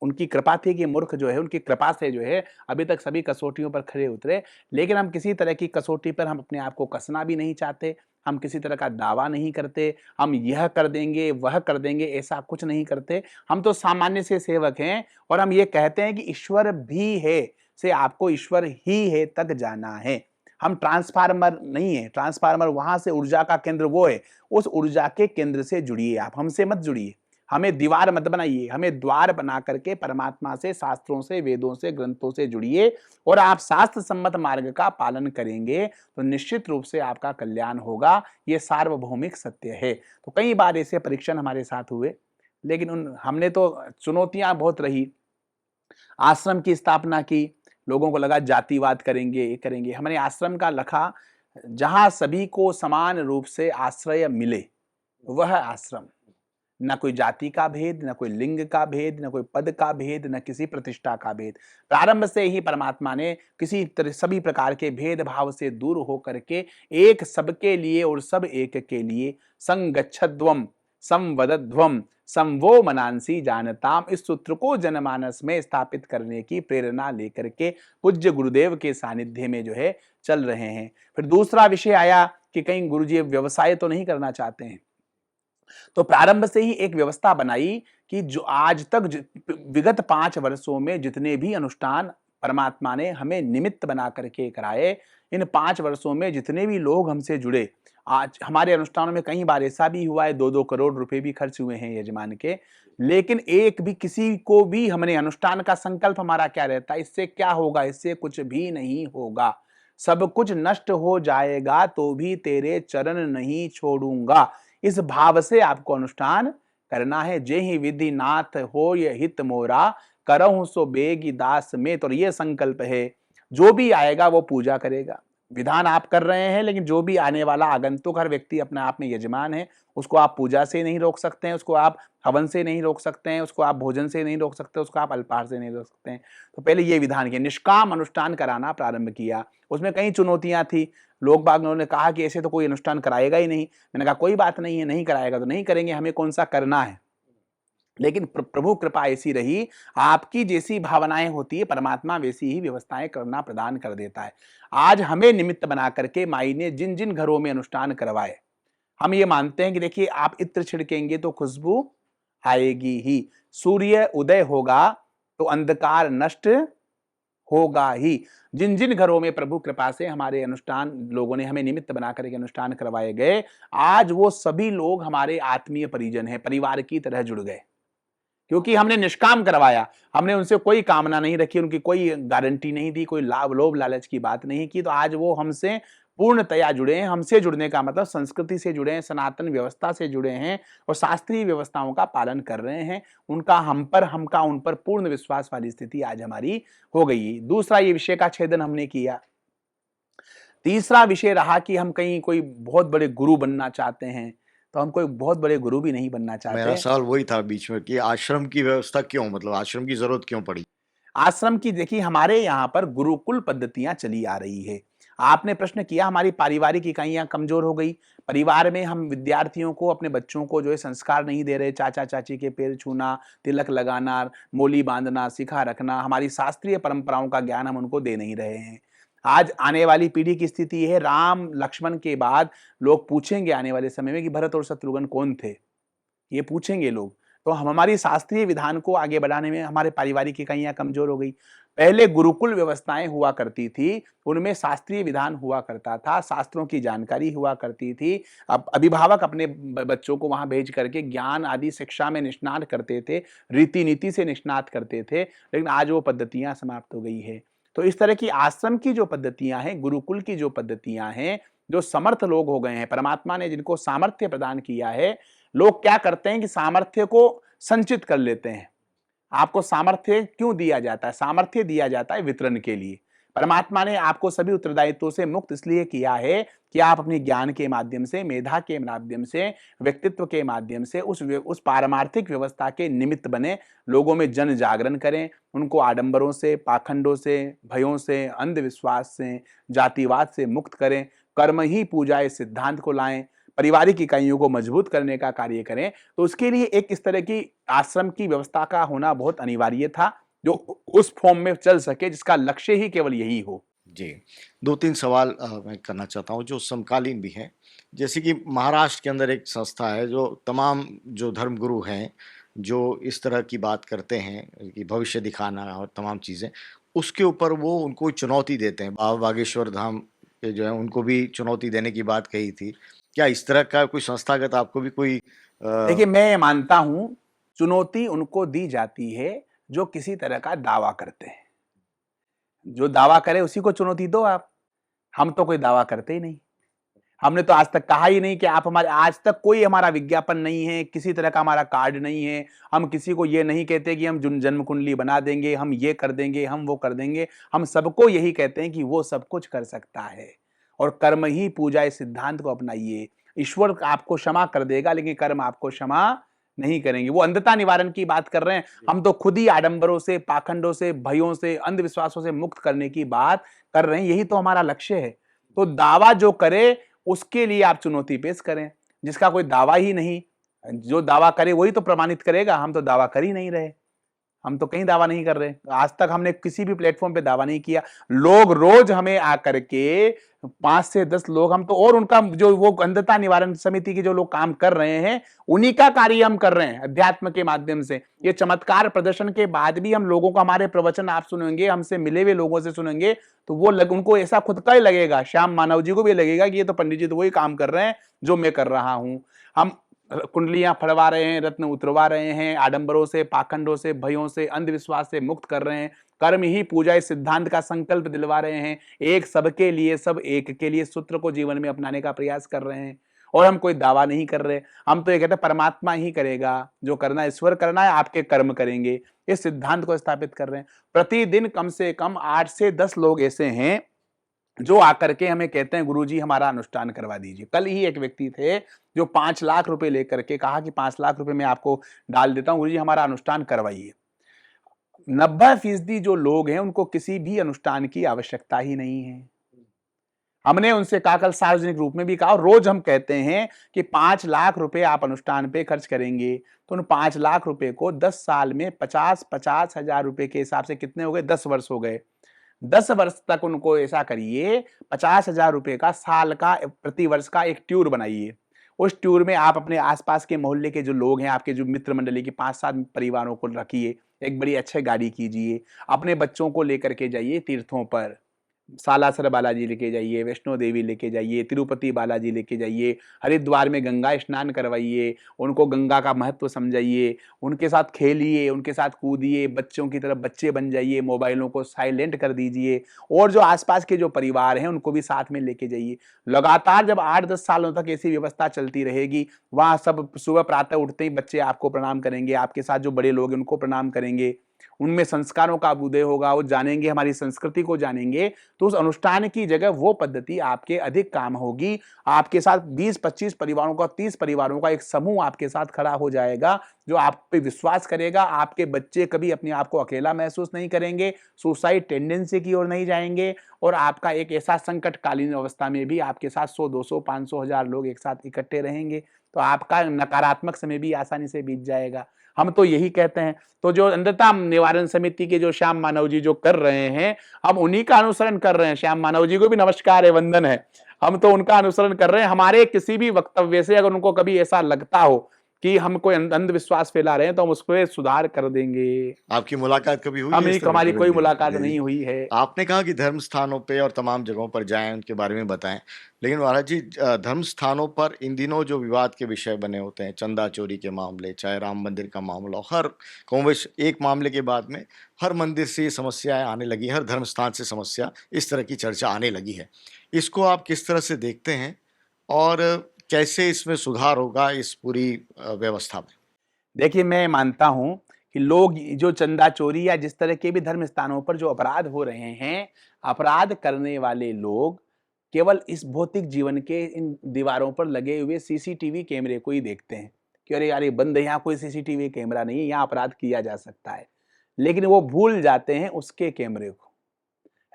A: उनकी कृपा थी कि मूर्ख जो है, उनकी कृपा से जो है, अभी तक सभी कसौटियों पर खरे उतरे। लेकिन हम किसी तरह की कसौटी पर हम अपने आप को कसना भी नहीं चाहते, हम किसी तरह का दावा नहीं करते, हम यह कर देंगे, वह कर देंगे, ऐसा कुछ नहीं करते। हम तो सामान्य से सेवक हैं और हम ये कहते हैं कि ईश्वर भी है, से आपको ईश्वर ही है तक जाना है। हम ट्रांसफार्मर नहीं है, ट्रांसफार्मर वहाँ से ऊर्जा का केंद्र वो है, उस ऊर्जा के केंद्र से जुड़िए आप, हमसे मत जुड़िए। हमें दीवार मत बनाइए, हमें द्वार बना करके परमात्मा से, शास्त्रों से, वेदों से, ग्रंथों से जुड़िए और आप शास्त्र सम्मत मार्ग का पालन करेंगे तो निश्चित रूप से आपका कल्याण होगा। ये सार्वभौमिक सत्य है। तो कई बार ऐसे परीक्षण हमारे साथ हुए, लेकिन उन हमने तो चुनौतियां बहुत रही। आश्रम की स्थापना की, लोगों को लगा जातिवाद करेंगे, ये करेंगे। हमने आश्रम का लखा जहां सभी को समान रूप से आश्रय मिले, वह आश्रम। ना कोई जाति का भेद, ना कोई लिंग का भेद, ना कोई पद का भेद, ना किसी प्रतिष्ठा का भेद। प्रारंभ से ही परमात्मा ने किसी तरह सभी प्रकार के भेदभाव से दूर होकर के एक सबके लिए और सब एक के लिए संगच्छध्वम संवदध्वम संवो मनांसी जानताम, इस सूत्र को जनमानस में स्थापित करने की प्रेरणा लेकर के पूज्य गुरुदेव के सानिध्य में जो है चल रहे हैं। फिर दूसरा विषय आया कि कहीं गुरुजी व्यवसाय तो नहीं करना चाहते हैं, तो प्रारंभ से ही एक व्यवस्था बनाई कि जो आज तक विगत 5 वर्षों में जितने भी अनुष्ठान परमात्मा ने हमें निमित्त बना करके कराए, इन 5 वर्षों में जितने भी लोग हमसे जुड़े, आज हमारे अनुष्ठानों में कई बार ऐसा भी हुआ है 2-2 करोड़ रुपए भी खर्च हुए हैं यजमान के, लेकिन एक भी किसी को भी हमने अनुष्ठान का संकल्प हमारा क्या रहता है, इससे क्या होगा, इससे कुछ भी नहीं होगा, सब कुछ नष्ट हो जाएगा तो भी तेरे चरण नहीं छोड़ूंगा, इस भाव से आपको अनुष्ठान करना है। जे ही विधि नाथ हो ये हित मोरा, करहु सो बेगी दास में, तो ये संकल्प है। जो भी आएगा वो पूजा करेगा। विधान आप कर रहे हैं, लेकिन जो भी आने वाला आगंतुक, हर व्यक्ति अपने आप में यजमान है, उसको आप पूजा से नहीं रोक सकते हैं, उसको आप हवन से नहीं रोक सकते हैं, उसको आप भोजन से नहीं रोक सकते, उसको आप अल्पाहार से नहीं रोक सकते हैं। तो पहले ये विधान किया, निष्काम अनुष्ठान कराना प्रारंभ किया। उसमें कई चुनौतियां थी। लोग बाग ने कहा कि ऐसे तो कोई अनुष्ठान कराएगा ही नहीं। मैंने कहा कोई बात नहीं है, नहीं कराएगा तो नहीं करेंगे, हमें कौन सा करना है। लेकिन प्रभु कृपा ऐसी रही, आपकी जैसी भावनाएं होती है, परमात्मा वैसी ही व्यवस्थाएं करना प्रदान कर देता है। आज हमें निमित्त बना करके माई ने जिन जिन घरों में अनुष्ठान करवाए, हम ये मानते हैं कि देखिए आप इत्र छिड़केंगे तो खुशबू आएगी ही, सूर्य उदय होगा तो अंधकार नष्ट होगा ही। जिन जिन घरों में प्रभु कृपा से हमारे अनुष्ठान लोगों ने हमें निमित्त बना करके अनुष्ठान करवाए गए, आज वो सभी लोग हमारे आत्मीय परिजन हैं, परिवार की तरह जुड़ गए, क्योंकि हमने निष्काम करवाया। हमने उनसे कोई कामना नहीं रखी, उनकी कोई गारंटी नहीं दी, कोई लाभ लोभ लालच की बात नहीं की, तो आज वो हमसे पूर्णतया जुड़े हैं। हमसे जुड़ने का मतलब संस्कृति से जुड़े हैं, सनातन व्यवस्था से जुड़े हैं और शास्त्रीय व्यवस्थाओं का पालन कर रहे हैं। उनका हम पर, हमका उन पर पूर्ण विश्वास वाली स्थिति आज हमारी हो गई। दूसरा ये विषय का छेदन हमने किया। तीसरा विषय रहा कि हम कहीं कोई बहुत बड़े गुरु बनना चाहते हैं, तो हम कोई बहुत बड़े गुरु भी नहीं बनना
B: मेरा
A: चाहते।
B: सवाल वही था बीच में कि आश्रम की व्यवस्था क्यों, मतलब आश्रम की जरूरत क्यों पड़ी?
A: आश्रम की देखिए, हमारे यहाँ पर गुरुकुल पद्धतियां चली आ रही है। आपने प्रश्न किया हमारी पारिवारिक इकाइयां कमजोर हो गई, परिवार में हम विद्यार्थियों को, अपने बच्चों को जो है संस्कार नहीं दे रहे, चाचा चाची के पैर छूना, तिलक लगाना, मोली बांधना, सिखा रखना, हमारी शास्त्रीय परंपराओं का ज्ञान हम उनको दे नहीं रहे हैं। आज आने वाली पीढ़ी की स्थिति है, राम लक्ष्मण के बाद लोग पूछेंगे आने वाले समय में कि भरत और शत्रुघ्न कौन थे, ये पूछेंगे लोग। तो हम हमारी शास्त्रीय विधान को आगे बढ़ाने में हमारे पारिवारिक इकाइयां कमजोर हो गई। पहले गुरुकुल व्यवस्थाएं हुआ करती थी, उनमें शास्त्रीय विधान हुआ करता था, शास्त्रों की जानकारी हुआ करती थी। अब अभिभावक अपने बच्चों को वहां भेज करके ज्ञान आदि शिक्षा में निष्णात करते थे, रीति नीति से निष्णात करते थे, लेकिन आज वो पद्धतियां समाप्त हो गई है। तो इस तरह की आश्रम की जो पद्धतियां हैं, गुरुकुल की जो पद्धतियां हैं, जो समर्थ लोग हो गए हैं, परमात्मा ने जिनको सामर्थ्य प्रदान किया है, लोग क्या करते हैं कि सामर्थ्य को संचित कर लेते हैं। आपको सामर्थ्य क्यों दिया जाता है? सामर्थ्य दिया जाता है वितरण के लिए। परमात्मा ने आपको सभी उत्तरदायित्वों से मुक्त इसलिए किया है कि आप अपने ज्ञान के माध्यम से, मेधा के माध्यम से, व्यक्तित्व के माध्यम से उस पारमार्थिक व्यवस्था के निमित्त बने, लोगों में जन जागरण करें, उनको आडंबरों से, पाखंडों से, भयों से, अंधविश्वास से, जातिवाद से मुक्त करें, कर्म ही पूजा इस सिद्धांत को लाएं, पारिवारिक इकाइयों को मजबूत करने का कार्य करें। तो उसके लिए एक इस तरह की आश्रम की व्यवस्था का होना बहुत अनिवार्य था, जो उस फॉर्म में चल सके जिसका लक्ष्य ही केवल यही हो।
B: जी, 2-3 सवाल मैं करना चाहता हूँ जो समकालीन भी हैं। जैसे कि महाराष्ट्र के अंदर एक संस्था है जो तमाम जो धर्मगुरु हैं, जो इस तरह की बात करते हैं कि भविष्य दिखाना और तमाम चीज़ें, उसके ऊपर वो उनको चुनौती देते हैं। बाबा बागेश्वर धाम के जो हैं उनको भी चुनौती देने की बात कही थी। क्या इस तरह का कोई संस्थागत आपको भी कोई
A: देखिए, मैं ये मानता हूं, चुनौती उनको दी जाती है जो किसी तरह का दावा करते हैं। जो दावा करे उसी को चुनौती दो आप। हम तो कोई दावा करते ही नहीं। हमने तो आज तक कहा ही नहीं कि आप हमारे, आज तक कोई हमारा विज्ञापन नहीं है, किसी तरह का हमारा कार्ड नहीं है। हम किसी को ये नहीं कहते कि हम जन्म कुंडली बना देंगे, हम ये कर देंगे, हम वो कर देंगे। हम सबको यही कहते हैं कि वो सब कुछ कर सकता है और कर्म ही पूजा इस सिद्धांत को अपनाइए। ईश्वर आपको क्षमा कर देगा, लेकिन कर्म आपको क्षमा नहीं करेंगे। वो अंधता निवारण की बात कर रहे हैं, हम तो खुद ही आडंबरों से, पाखंडों से, भयों से, अंधविश्वासों से मुक्त करने की बात कर रहे हैं। यही तो हमारा लक्ष्य है। तो दावा जो करे उसके लिए आप चुनौती पेश करें। जिसका कोई दावा ही नहीं, जो दावा करे वही तो प्रमाणित करेगा। हम तो दावा कर ही नहीं रहे, हम तो कहीं दावा नहीं कर रहे। आज तक हमने किसी भी प्लेटफॉर्म पे दावा नहीं किया। लोग रोज हमें आकर के 5 से 10 लोग, हम तो, और उनका जो वो अंधता निवारण समिति के जो लोग काम कर रहे हैं, उन्हीं का कार्य हम कर रहे हैं अध्यात्म के माध्यम से। ये चमत्कार प्रदर्शन के बाद भी हम लोगों को, हमारे प्रवचन आप सुनेंगे, हमसे मिले हुए लोगों से सुनेंगे, तो वो उनको ऐसा खुद का ही लगेगा, श्याम मानव जी को भी लगेगा कि ये तो पंडित जी तो वही काम कर रहे हैं जो मैं कर रहा हूं। हम कुंडलियां फड़वा रहे हैं, रत्न उतरवा रहे हैं, आडंबरों से, पाखंडों से, भयों से, अंधविश्वास से मुक्त कर रहे हैं, कर्म ही पूजा इस सिद्धांत का संकल्प दिलवा रहे हैं, एक सबके लिए, सब एक के लिए सूत्र को जीवन में अपनाने का प्रयास कर रहे हैं। और हम कोई दावा नहीं कर रहे, हम तो ये कहते हैं परमात्मा ही करेगा, जो करना ईश्वर करना है, आपके कर्म करेंगे, इस सिद्धांत को स्थापित कर रहे हैं। प्रतिदिन कम से कम 8 से 10 लोग ऐसे हैं जो आकर के हमें कहते हैं गुरुजी हमारा अनुष्ठान करवा दीजिए। कल ही एक व्यक्ति थे जो 5 लाख रुपए लेकर के कहा कि 5 लाख रुपए मैं आपको डाल देता हूं, गुरुजी हमारा अनुष्ठान करवाइए। 90% जो लोग हैं उनको किसी भी अनुष्ठान की आवश्यकता ही नहीं है। हमने उनसे कहा, कल सार्वजनिक रूप में भी कहा, और रोज हम कहते हैं कि 5 लाख रुपए आप अनुष्ठान पे खर्च करेंगे तो उन 5 लाख रुपए को 10 साल में 50-50 हजार रुपए के हिसाब से कितने हो गए? 10 वर्ष हो गए। 10 वर्ष तक उनको ऐसा करिए, 50,000 रुपए का साल का, प्रति वर्ष का एक टूर बनाइए। उस टूर में आप अपने आसपास के मोहल्ले के जो लोग हैं, आपके जो मित्र मंडली के 5-7 परिवारों को रखिए, एक बड़ी अच्छी गाड़ी कीजिए, अपने बच्चों को लेकर के जाइए तीर्थों पर, सालासर बालाजी लेके जाइए, वैष्णो देवी लेके जाइए, तिरुपति बालाजी लेके जाइए, हरिद्वार में गंगा स्नान करवाइए, उनको गंगा का महत्व समझाइए, उनके साथ खेलिए, उनके साथ कूदिए, बच्चों की तरफ बच्चे बन जाइए, मोबाइलों को साइलेंट कर दीजिए, और जो आसपास के जो परिवार हैं उनको भी साथ में लेके जाइए। लगातार जब 8-10 सालों तक ऐसी व्यवस्था चलती रहेगी, वहाँ सब सुबह प्रातः उठते ही बच्चे आपको प्रणाम करेंगे, आपके साथ जो बड़े लोग हैं उनको प्रणाम करेंगे, उनमें संस्कारों का उदय होगा, वो जानेंगे, हमारी संस्कृति को जानेंगे, तो उस अनुष्ठान की जगह वो पद्धति आपके अधिक काम होगी। आपके साथ 20-25 परिवारों का, 30 परिवारों का एक समूह आपके साथ खड़ा हो जाएगा जो आप पे विश्वास करेगा। आपके बच्चे कभी अपने आप को अकेला महसूस नहीं करेंगे, सुसाइड टेंडेंसी की ओर नहीं जाएंगे, और आपका एक ऐसा संकटकालीन अवस्था में भी आपके साथ 100, 200, 500, 1000 लोग एक साथ इकट्ठे रहेंगे, तो आपका नकारात्मक समय भी आसानी से बीत जाएगा। हम तो यही कहते हैं। तो जो अंधता निवारण समिति के जो श्याम मानव जी जो कर रहे हैं, हम उन्हीं का अनुसरण कर रहे हैं। श्याम मानव जी को भी नमस्कार है, वंदन है। हम तो उनका अनुसरण कर रहे हैं। हमारे किसी भी वक्तव्य से अगर उनको कभी ऐसा लगता हो कि हम कोई अंधविश्वास फैला रहे हैं तो हम उसको सुधार कर देंगे।
B: आपकी मुलाकात कभी हुई है इस तरह
A: हमारी
B: के
A: कोई
B: व्यक्ति से?
A: मुलाकात
B: जी, जी।
A: नहीं हुई है।
B: आपने कहा कि धर्म स्थानों पे और तमाम जगहों पर जाएँ, उनके बारे में बताएँ। लेकिन महाराज जी, धर्म स्थानों पर इन दिनों जो विवाद के विषय बने होते हैं, चंदा चोरी के मामले, चाहे राम मंदिर का मामला हो, हर कमोबेश एक मामले के बाद में हर मंदिर से ये समस्याएँ आने लगी हैं, हर धर्म स्थान से समस्या, इस तरह की चर्चा आने लगी है। इसको आप किस तरह से देखते हैं और कैसे इसमें सुधार होगा इस पूरी व्यवस्था में?
A: देखिए, मैं मानता हूँ कि लोग जो चंदा चोरी या जिस तरह के भी धर्म स्थानों पर जो अपराध हो रहे हैं, अपराध करने वाले लोग केवल इस भौतिक जीवन के इन दीवारों पर लगे हुए सीसीटीवी कैमरे को ही देखते हैं कि अरे यार, ये बंद है, यहाँ कोई सीसीटीवी कैमरा नहीं है, यहाँ अपराध किया जा सकता है। लेकिन वो भूल जाते हैं उसके कैमरे को।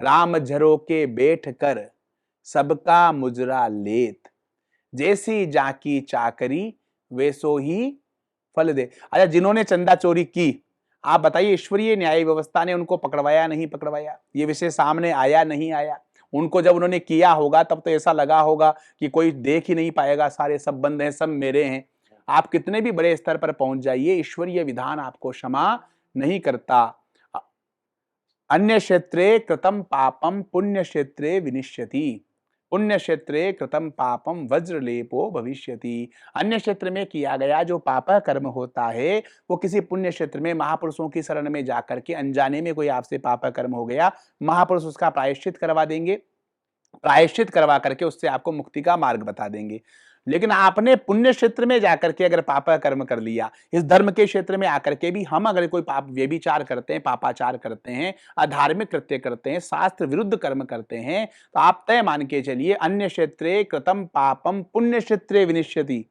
A: राम झरोके बैठ कर सबका मुजरा लेत, जैसी जाकी चाकरी वैसो ही फल दे। अच्छा, जिन्होंने चंदा चोरी की, आप बताइए ईश्वरीय न्याय व्यवस्था ने उनको पकड़वाया नहीं पकड़वाया? ये विषय सामने आया नहीं आया? उनको जब उन्होंने किया होगा तब तो ऐसा लगा होगा कि कोई देख ही नहीं पाएगा, सारे सब बंद हैं, सब मेरे हैं। आप कितने भी बड़े स्तर पर पहुंच जाइए, ईश्वरीय विधान आपको क्षमा नहीं करता। अन्य क्षेत्रे कृतं पापम पुण्य क्षेत्रे विनिश्यति। पुण्य क्षेत्रे कृतं पापम वज्रलेपो भविष्यति। अन्य क्षेत्र में किया गया जो पाप कर्म होता है, वो किसी पुण्य क्षेत्र में महापुरुषों की शरण में जाकर के अनजाने में कोई आपसे पाप कर्म हो गया, महापुरुष उसका प्रायश्चित करवा देंगे। प्रायश्चित करवा करके उससे आपको मुक्ति का मार्ग बता देंगे। लेकिन आपने पुण्य क्षेत्र में जाकर के अगर पाप कर्म कर लिया, इस धर्म के क्षेत्र में आकर के भी हम अगर कोई पाप व्यभिचार करते हैं, पापाचार करते हैं, अधार्मिक कृत्य करते हैं, शास्त्र विरुद्ध कर्म करते हैं, तो आप तय मान के चलिए, अन्य क्षेत्रे कृतं पापम पुण्य क्षेत्रे विनिश्यति।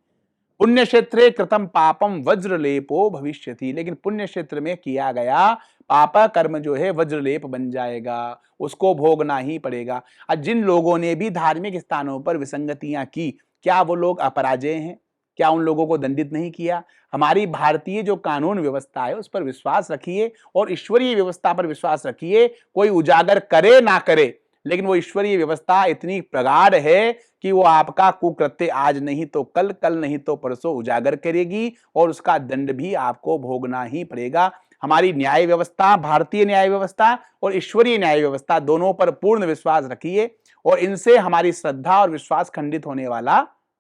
A: पुण्य क्षेत्रे कृतं पापम वज्रलेपो भविष्यति। लेकिन पुण्य क्षेत्र में किया गया पाप कर्म जो है वज्रलेप बन जाएगा, उसको भोगना ही पड़ेगा। आज जिन लोगों ने भी धार्मिक स्थानों पर विसंगतियां की, क्या वो लोग अपराजेय हैं? क्या उन लोगों को दंडित नहीं किया? हमारी भारतीय जो कानून व्यवस्था है उस पर विश्वास रखिए और ईश्वरीय व्यवस्था पर विश्वास रखिए। कोई उजागर करे ना करे, लेकिन वो ईश्वरीय व्यवस्था इतनी प्रगाढ़ है कि वो आपका कुकृत्य आज नहीं तो कल, कल नहीं तो परसों उजागर करेगी और उसका दंड भी आपको भोगना ही पड़ेगा। हमारी न्याय व्यवस्था, भारतीय न्याय व्यवस्था और ईश्वरीय न्याय व्यवस्था, दोनों पर पूर्ण विश्वास रखिए और इनसे हमारी श्रद्धा और विश्वास खंडित होने वाला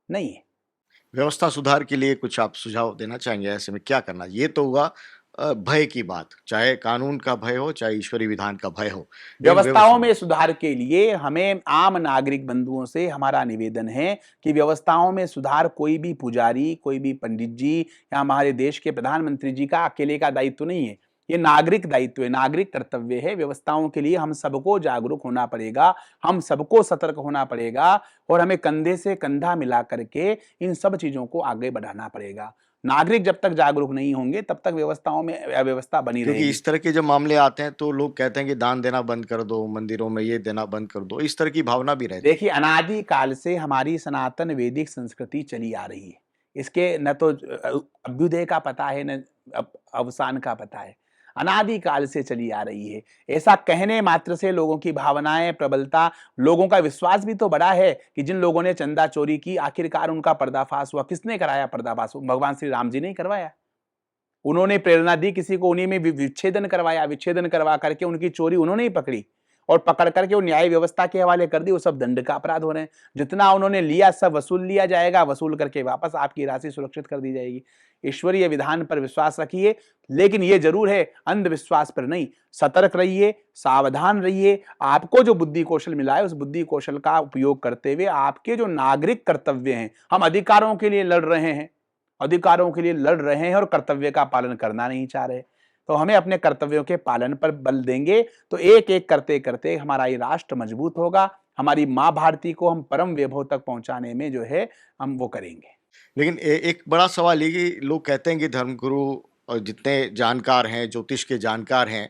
A: नहीं है।
B: व्यवस्था सुधार के लिए कुछ आप सुझाव देना चाहेंगे? ऐसे में क्या करना? ये तो हुआ भय की बात, चाहे कानून का भय हो, चाहे ईश्वरीय विधान का भय हो। लेकिन
A: व्यवस्थाओं में सुधार के लिए हमें आम नागरिक बंधुओं से हमारा निवेदन है कि व्यवस्थाओं में सुधार कोई भी पुजारी, कोई भी पंडित जी या हमारे देश के प्रधानमंत्री जी का अकेले का दायित्व नहीं है। ये नागरिक दायित्व है, नागरिक कर्तव्य है। व्यवस्थाओं के लिए हम सबको जागरूक होना पड़ेगा, हम सबको सतर्क होना पड़ेगा और हमें कंधे से कंधा मिला करके इन सब चीजों को आगे बढ़ाना पड़ेगा। नागरिक जब तक जागरूक नहीं होंगे तब तक व्यवस्थाओं में अव्यवस्था बनी
B: क्योंकि
A: रहेगी।
B: इस तरह के जब मामले आते हैं तो लोग कहते हैं कि दान देना बंद कर दो, मंदिरों में ये देना बंद कर दो, इस तरह की भावना भी रहती है।
A: देखिए, अनादि काल से हमारी सनातन वैदिक संस्कृति चली आ रही है। इसके न तो अभ्युदय का पता है, न अवसान का पता है। अनादि काल से चली आ रही है। ऐसा कहने मात्र से लोगों की भावनाएं, प्रबलता, लोगों का विश्वास भी तो बड़ा है कि जिन लोगों ने चंदा चोरी की, आखिरकार उनका पर्दाफाश हुआ। किसने कराया पर्दाफाश? भगवान श्री राम जी ने करवाया। उन्होंने प्रेरणा दी किसी को, उन्हीं में विच्छेदन करवाया, विच्छेदन करवा करके उनकी चोरी उन्होंने ही पकड़ी और पकड़ करके वो न्याय व्यवस्था के हवाले कर दी। वो सब दंड का अपराध हो रहे हैं। जितना उन्होंने लिया सब वसूल लिया जाएगा, वसूल करके वापस आपकी राशि सुरक्षित कर दी जाएगी। ईश्वरीय विधान पर विश्वास रखिए, लेकिन ये जरूर है अंधविश्वास पर नहीं। सतर्क रहिए, सावधान रहिए। आपको जो बुद्धि कौशल मिला है उस बुद्धि कौशल का उपयोग करते हुए आपके जो नागरिक कर्तव्य हैं, हम अधिकारों के लिए लड़ रहे हैं, अधिकारों के लिए लड़ रहे हैं और कर्तव्य का पालन करना नहीं चाह रहे, तो हमें अपने कर्तव्यों के पालन पर बल देंगे तो एक एक करते करते हमारा ये राष्ट्र मजबूत होगा। हमारी माँ भारती को हम परम वैभव तक पहुंचाने में जो है हम वो करेंगे।
B: लेकिन एक बड़ा सवाल ये कि लोग कहते हैं कि धर्मगुरु और जितने जानकार हैं, ज्योतिष के जानकार हैं,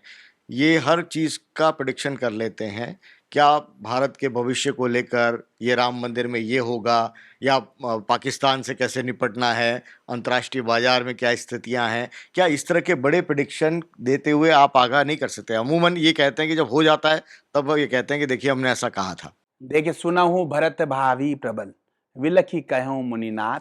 B: ये हर चीज़ का प्रेडिक्शन कर लेते हैं। क्या भारत के भविष्य को लेकर, ये राम मंदिर में ये होगा या पाकिस्तान से कैसे निपटना है, अंतर्राष्ट्रीय बाजार में क्या स्थितियां हैं, क्या इस तरह के बड़े प्रेडिक्शन देते हुए आप आगाह नहीं कर सकते? अमूमन ये कहते हैं कि जब हो जाता है तब ये कहते हैं कि देखिए हमने ऐसा कहा था।
A: देखिए, सुनहु भरत भावी प्रबल, विलखी कहूं मुनिनाथ,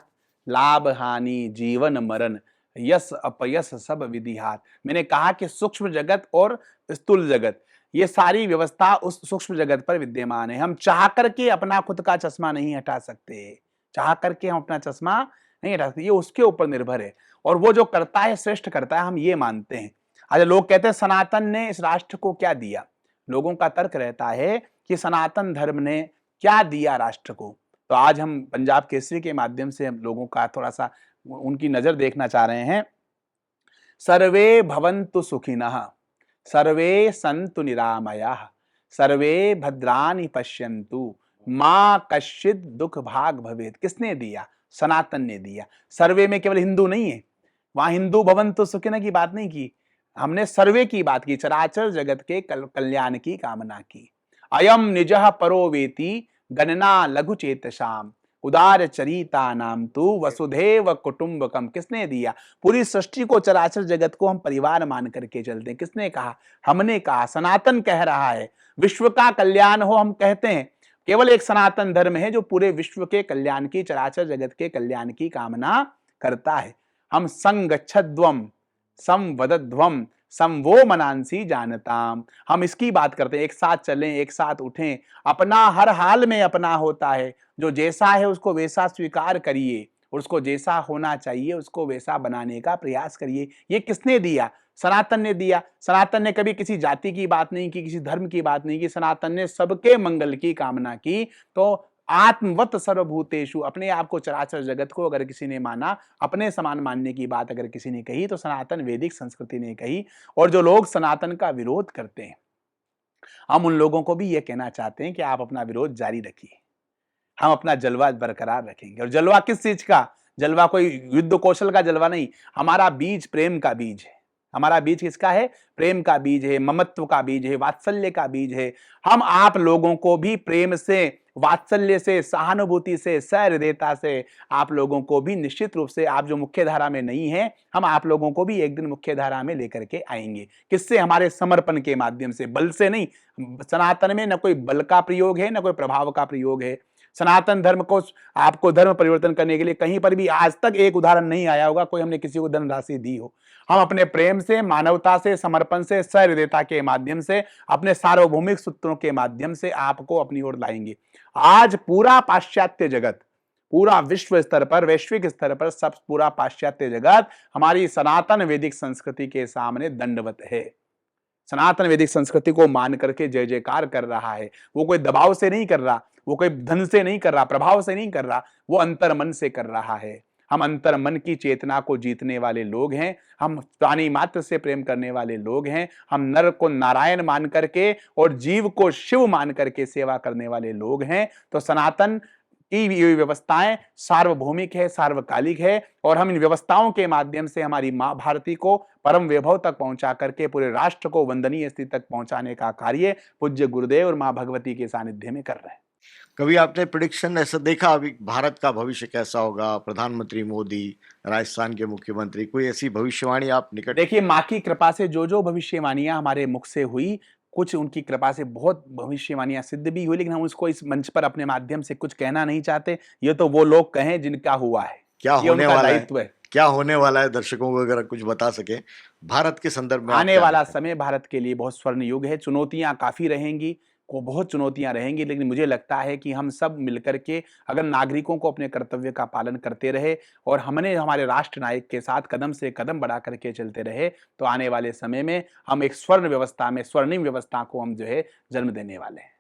A: लाभ हानि जीवन मरण यस अपयस सब विधिहात। मैंने कहा कि सूक्ष्म जगत और स्थूल जगत, ये सारी व्यवस्था उस सूक्ष्म जगत पर विद्यमान है। हम चाह करके अपना खुद का चश्मा नहीं हटा सकते, चाह करके हम अपना चश्मा नहीं हटा सकते, ये उसके ऊपर निर्भर है। और वो जो करता है श्रेष्ठ करता है, हम ये मानते हैं। आज लोग कहते हैं सनातन ने इस राष्ट्र को क्या दिया। लोगों का तर्क रहता है कि सनातन धर्म ने क्या दिया राष्ट्र को। तो आज हम पंजाब केसरी के माध्यम से हम लोगों का थोड़ा सा उनकी नजर देखना चाह रहे हैं। सर्वे भवन्तु सुखिनः, सर्वे सन्तु निरामयाः, सर्वे भद्राणि पश्यन्तु, माँ कश्चित दुख भाग भवेत्। किसने दिया? सनातन ने दिया। सर्वे में केवल हिंदू नहीं है, वहां हिंदू भवन्तु सुखिनः की बात नहीं की, हमने सर्वे की बात की, चराचर जगत के कल्याण की कामना की। अयम निजः परो वेति गणना लघु चेतसाम, उदार चरिता नाम तु वसुधैव कुटुंबकम। किसने दिया? पूरी सृष्टि को, चराचर जगत को हम परिवार मान करके चलते हैं। किसने कहा? हमने कहा, सनातन कह रहा है। विश्व का कल्याण हो हम कहते हैं, केवल एक सनातन धर्म है जो पूरे विश्व के कल्याण की, चराचर जगत के कल्याण की कामना करता है। हम संगच्छध्वम संवदध्वम संवो मनांसी जानताम, हम इसकी बात करते हैं, एक साथ चलें, एक साथ उठें, अपना हर हाल में अपना होता है, जो जैसा है उसको वैसा स्वीकार करिए, उसको जैसा होना चाहिए उसको वैसा बनाने का प्रयास करिए। ये किसने दिया? सनातन ने दिया। सनातन ने कभी किसी जाति की बात नहीं की, किसी धर्म की बात नहीं की, सनातन ने सबके मंगल की कामना की। तो आत्मवत सर्वभूतेषु, अपने आप को, चराचर जगत को अगर किसी ने माना, अपने समान मानने की बात अगर किसी ने कही, तो सनातन वैदिक संस्कृति ने कही। और जो लोग सनातन का विरोध करते हैं, हम उन लोगों को भी ये कहना चाहते हैं कि आप अपना विरोध जारी रखिए, हम अपना जलवा बरकरार रखेंगे। और जलवा किस चीज का? जलवा कोई युद्ध कौशल का जलवा नहीं, हमारा बीज प्रेम का बीज है। हमारा बीज किसका है? प्रेम का बीज है, ममत्व का बीज है, वात्सल्य का बीज है। हम आप लोगों को भी प्रेम से, वात्सल्य से, सहानुभूति से, सहृदयता से आप लोगों को भी निश्चित रूप से, आप जो मुख्य धारा में नहीं है, हम आप लोगों को भी एक दिन मुख्य धारा में लेकर के आएंगे। किससे? हमारे समर्पण के माध्यम से, बल से नहीं। सनातन में न कोई बल का प्रयोग है, न कोई प्रभाव का प्रयोग है। सनातन धर्म को, आपको धर्म परिवर्तन करने के लिए कहीं पर भी आज तक एक उदाहरण नहीं आया होगा कोई हमने किसी को धनराशि दी हो। हम अपने प्रेम से, मानवता से, समर्पण से, सहृदयता के माध्यम से, अपने सार्वभौमिक सूत्रों के माध्यम से आपको अपनी ओर लाएंगे। आज पूरा पाश्चात्य जगत, पूरा विश्व स्तर पर, वैश्विक स्तर पर, सब पूरा पाश्चात्य जगत हमारी सनातन वैदिक संस्कृति के सामने दंडवत है। सनातन वैदिक संस्कृति को मान करके जय जयकार कर रहा है। वो कोई दबाव से नहीं कर रहा, वो कोई धन से नहीं कर रहा, प्रभाव से नहीं कर रहा, वो अंतर मन से कर रहा है। हम अंतर मन की चेतना को जीतने वाले लोग हैं। हम प्राणी मात्र से प्रेम करने वाले लोग हैं। हम नर को नारायण मान करके और जीव को शिव मान करके सेवा करने वाले लोग हैं। तो सनातन की ये व्यवस्थाएं सार्वभौमिक है, सार्वकालिक है, और हम इन व्यवस्थाओं के माध्यम से हमारी माँ भारती को परम वैभव तक पहुंचा करके पूरे राष्ट्र को वंदनीय स्थिति तक पहुंचाने का कार्य पूज्य गुरुदेव और माँ भगवती के सानिध्य में कर रहे हैं।
B: कभी आपने प्रिडिक्शन ऐसा देखा, अभी भारत का भविष्य कैसा होगा, प्रधानमंत्री मोदी, राजस्थान के मुख्यमंत्री, कोई ऐसी भविष्यवाणी आप निकट?
A: देखिए, माँ की कृपा से जो जो भविष्यवाणियां हमारे मुख से हुई, कुछ उनकी कृपा से बहुत भविष्यवाणियां सिद्ध भी हुई, लेकिन हम उसको इस मंच पर अपने माध्यम से कुछ कहना नहीं चाहते। ये तो वो लोग कहें जिनका हुआ है,
B: क्या
A: ये
B: होने
A: उनका
B: वाला
A: दायित्व है।
B: क्या होने वाला है, दर्शकों को अगर कुछ बता सके भारत के संदर्भ में?
A: आने वाला समय भारत के लिए बहुत स्वर्ण युग है। चुनौतियां काफी रहेंगी, को बहुत चुनौतियां रहेंगी, लेकिन मुझे लगता है कि हम सब मिलकर के अगर नागरिकों को अपने कर्तव्य का पालन करते रहे और हमने हमारे राष्ट्र नायक के साथ कदम से कदम बढ़ा करके चलते रहे, तो आने वाले समय में हम एक स्वर्ण व्यवस्था में, स्वर्णिम व्यवस्था को हम जो है जन्म देने वाले हैं।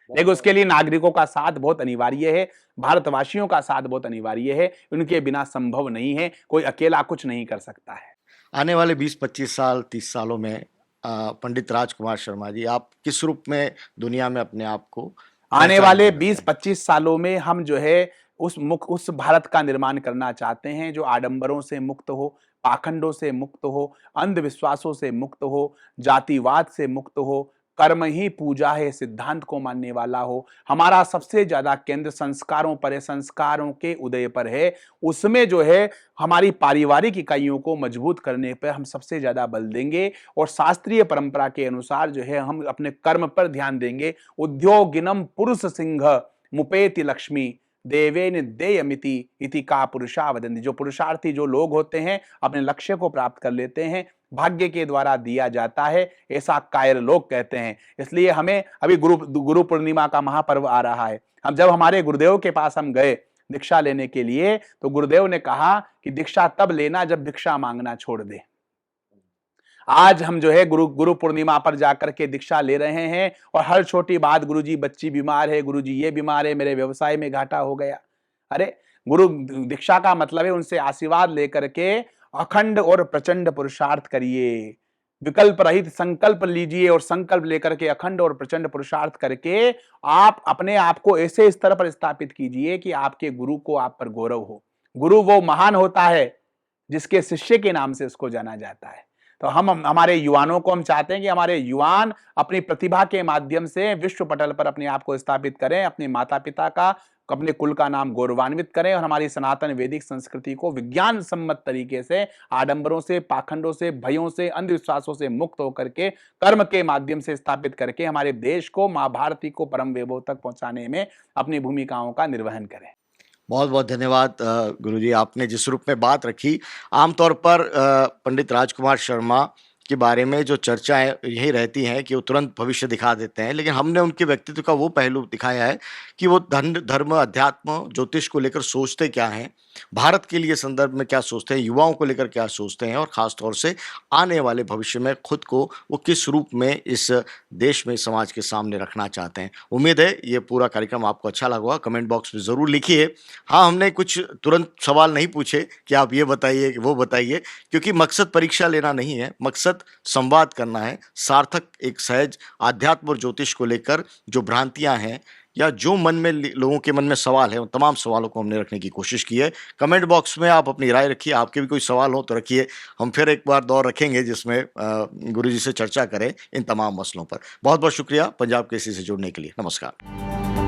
A: लेकिन उसके लिए नागरिकों का साथ बहुत अनिवार्य है, भारतवासियों का साथ बहुत अनिवार्य है। उनके बिना संभव नहीं है, कोई अकेला कुछ नहीं कर सकता है।
B: आने वाले 20-25 साल, 30 सालों में पंडित राजकुमार शर्मा जी, आप किस रूप में दुनिया में अपने आप को?
A: आने वाले 20-25 सालों में हम जो है उस भारत का निर्माण करना चाहते हैं जो आडंबरों से मुक्त हो, पाखंडों से मुक्त हो, अंधविश्वासों से मुक्त हो, जातिवाद से मुक्त हो, कर्म ही पूजा है सिद्धांत को मानने वाला हो। हमारा सबसे ज्यादा केंद्र संस्कारों पर है, संस्कारों के उदय पर है। उसमें जो है हमारी पारिवारिक इकाइयों को मजबूत करने पर हम सबसे ज्यादा बल देंगे और शास्त्रीय परंपरा के अनुसार जो है हम अपने कर्म पर ध्यान देंगे। उद्योगिनम पुरुष सिंह मुपेति लक्ष्मी, देवेन देयमिति इति का पुरुषा वदन्ति। जो पुरुषार्थी जो लोग होते हैं अपने लक्ष्य को प्राप्त कर लेते हैं, भाग्य के द्वारा दिया जाता है, ऐसा कायर लोग कहते हैं। इसलिए हमें अभी गुरु पूर्णिमा का महापर्व आ रहा है। हम जब हमारे गुरुदेव के पास हम गए दीक्षा लेने के लिए, तो गुरुदेव ने कहा कि दीक्षा तब लेना जब भिक्षा मांगना छोड़ दे। आज हम जो है गुरु पूर्णिमा पर जाकर के दीक्षा ले रहे हैं और हर छोटी बात, गुरुजी बच्ची बीमार है, गुरुजी ये बीमार है, मेरे व्यवसाय में घाटा हो गया। अरे गुरु दीक्षा का मतलब है उनसे आशीर्वाद लेकर के अखंड और प्रचंड पुरुषार्थ करिए, विकल्प रहित संकल्प लीजिए और संकल्प लेकर के अखंड और प्रचंड पुरुषार्थ करके आप अपने आप को ऐसे स्तर पर स्थापित कीजिए कि आपके गुरु को आप पर गौरव हो। गुरु वो महान होता है जिसके शिष्य के नाम से उसको जाना जाता है। तो हम हमारे युवाओं को हम चाहते हैं कि हमारे युवान अपनी प्रतिभा के माध्यम से विश्व पटल पर अपने आप को स्थापित करें, अपने माता पिता का, अपने कुल का नाम गौरवान्वित करें और हमारी सनातन वैदिक संस्कृति को विज्ञान सम्मत तरीके से आडंबरों से, पाखंडों से, भयों से, अंधविश्वासों से मुक्त होकर के कर्म के माध्यम से स्थापित करके हमारे देश को, माँ भारती को परम वैभव तक पहुंचाने में अपनी भूमिकाओं का निर्वहन करें।
B: बहुत बहुत धन्यवाद गुरुजी, आपने जिस रूप में बात रखी। आमतौर पर पंडित राजकुमार शर्मा के बारे में जो चर्चाएं यही रहती हैं कि वो तुरंत भविष्य दिखा देते हैं, लेकिन हमने उनके व्यक्तित्व का वो पहलू दिखाया है कि वो धर्म, अध्यात्म, ज्योतिष को लेकर सोचते क्या हैं, भारत के लिए संदर्भ में क्या सोचते हैं, युवाओं को लेकर क्या सोचते हैं और ख़ास तौर से आने वाले भविष्य में खुद को वो किस रूप में इस देश में, समाज के सामने रखना चाहते हैं। उम्मीद है ये पूरा कार्यक्रम आपको अच्छा लगा होगा। कमेंट बॉक्स में ज़रूर लिखिए। हाँ, हमने कुछ तुरंत सवाल नहीं पूछे कि आप ये बताइए कि वो बताइए, क्योंकि मकसद परीक्षा लेना नहीं है, मकसद संवाद करना है, सार्थक एक सहज आध्यात्म और ज्योतिष को लेकर जो भ्रांतियां हैं या जो मन में लोगों के मन में सवाल है, उन तमाम सवालों को हमने रखने की कोशिश की है। कमेंट बॉक्स में आप अपनी राय रखिए, आपके भी कोई सवाल हो तो रखिए। हम फिर एक बार दौर रखेंगे जिसमें गुरुजी से चर्चा करें इन तमाम मसलों पर। बहुत बहुत शुक्रिया पंजाब केसरी से जुड़ने के लिए। नमस्कार।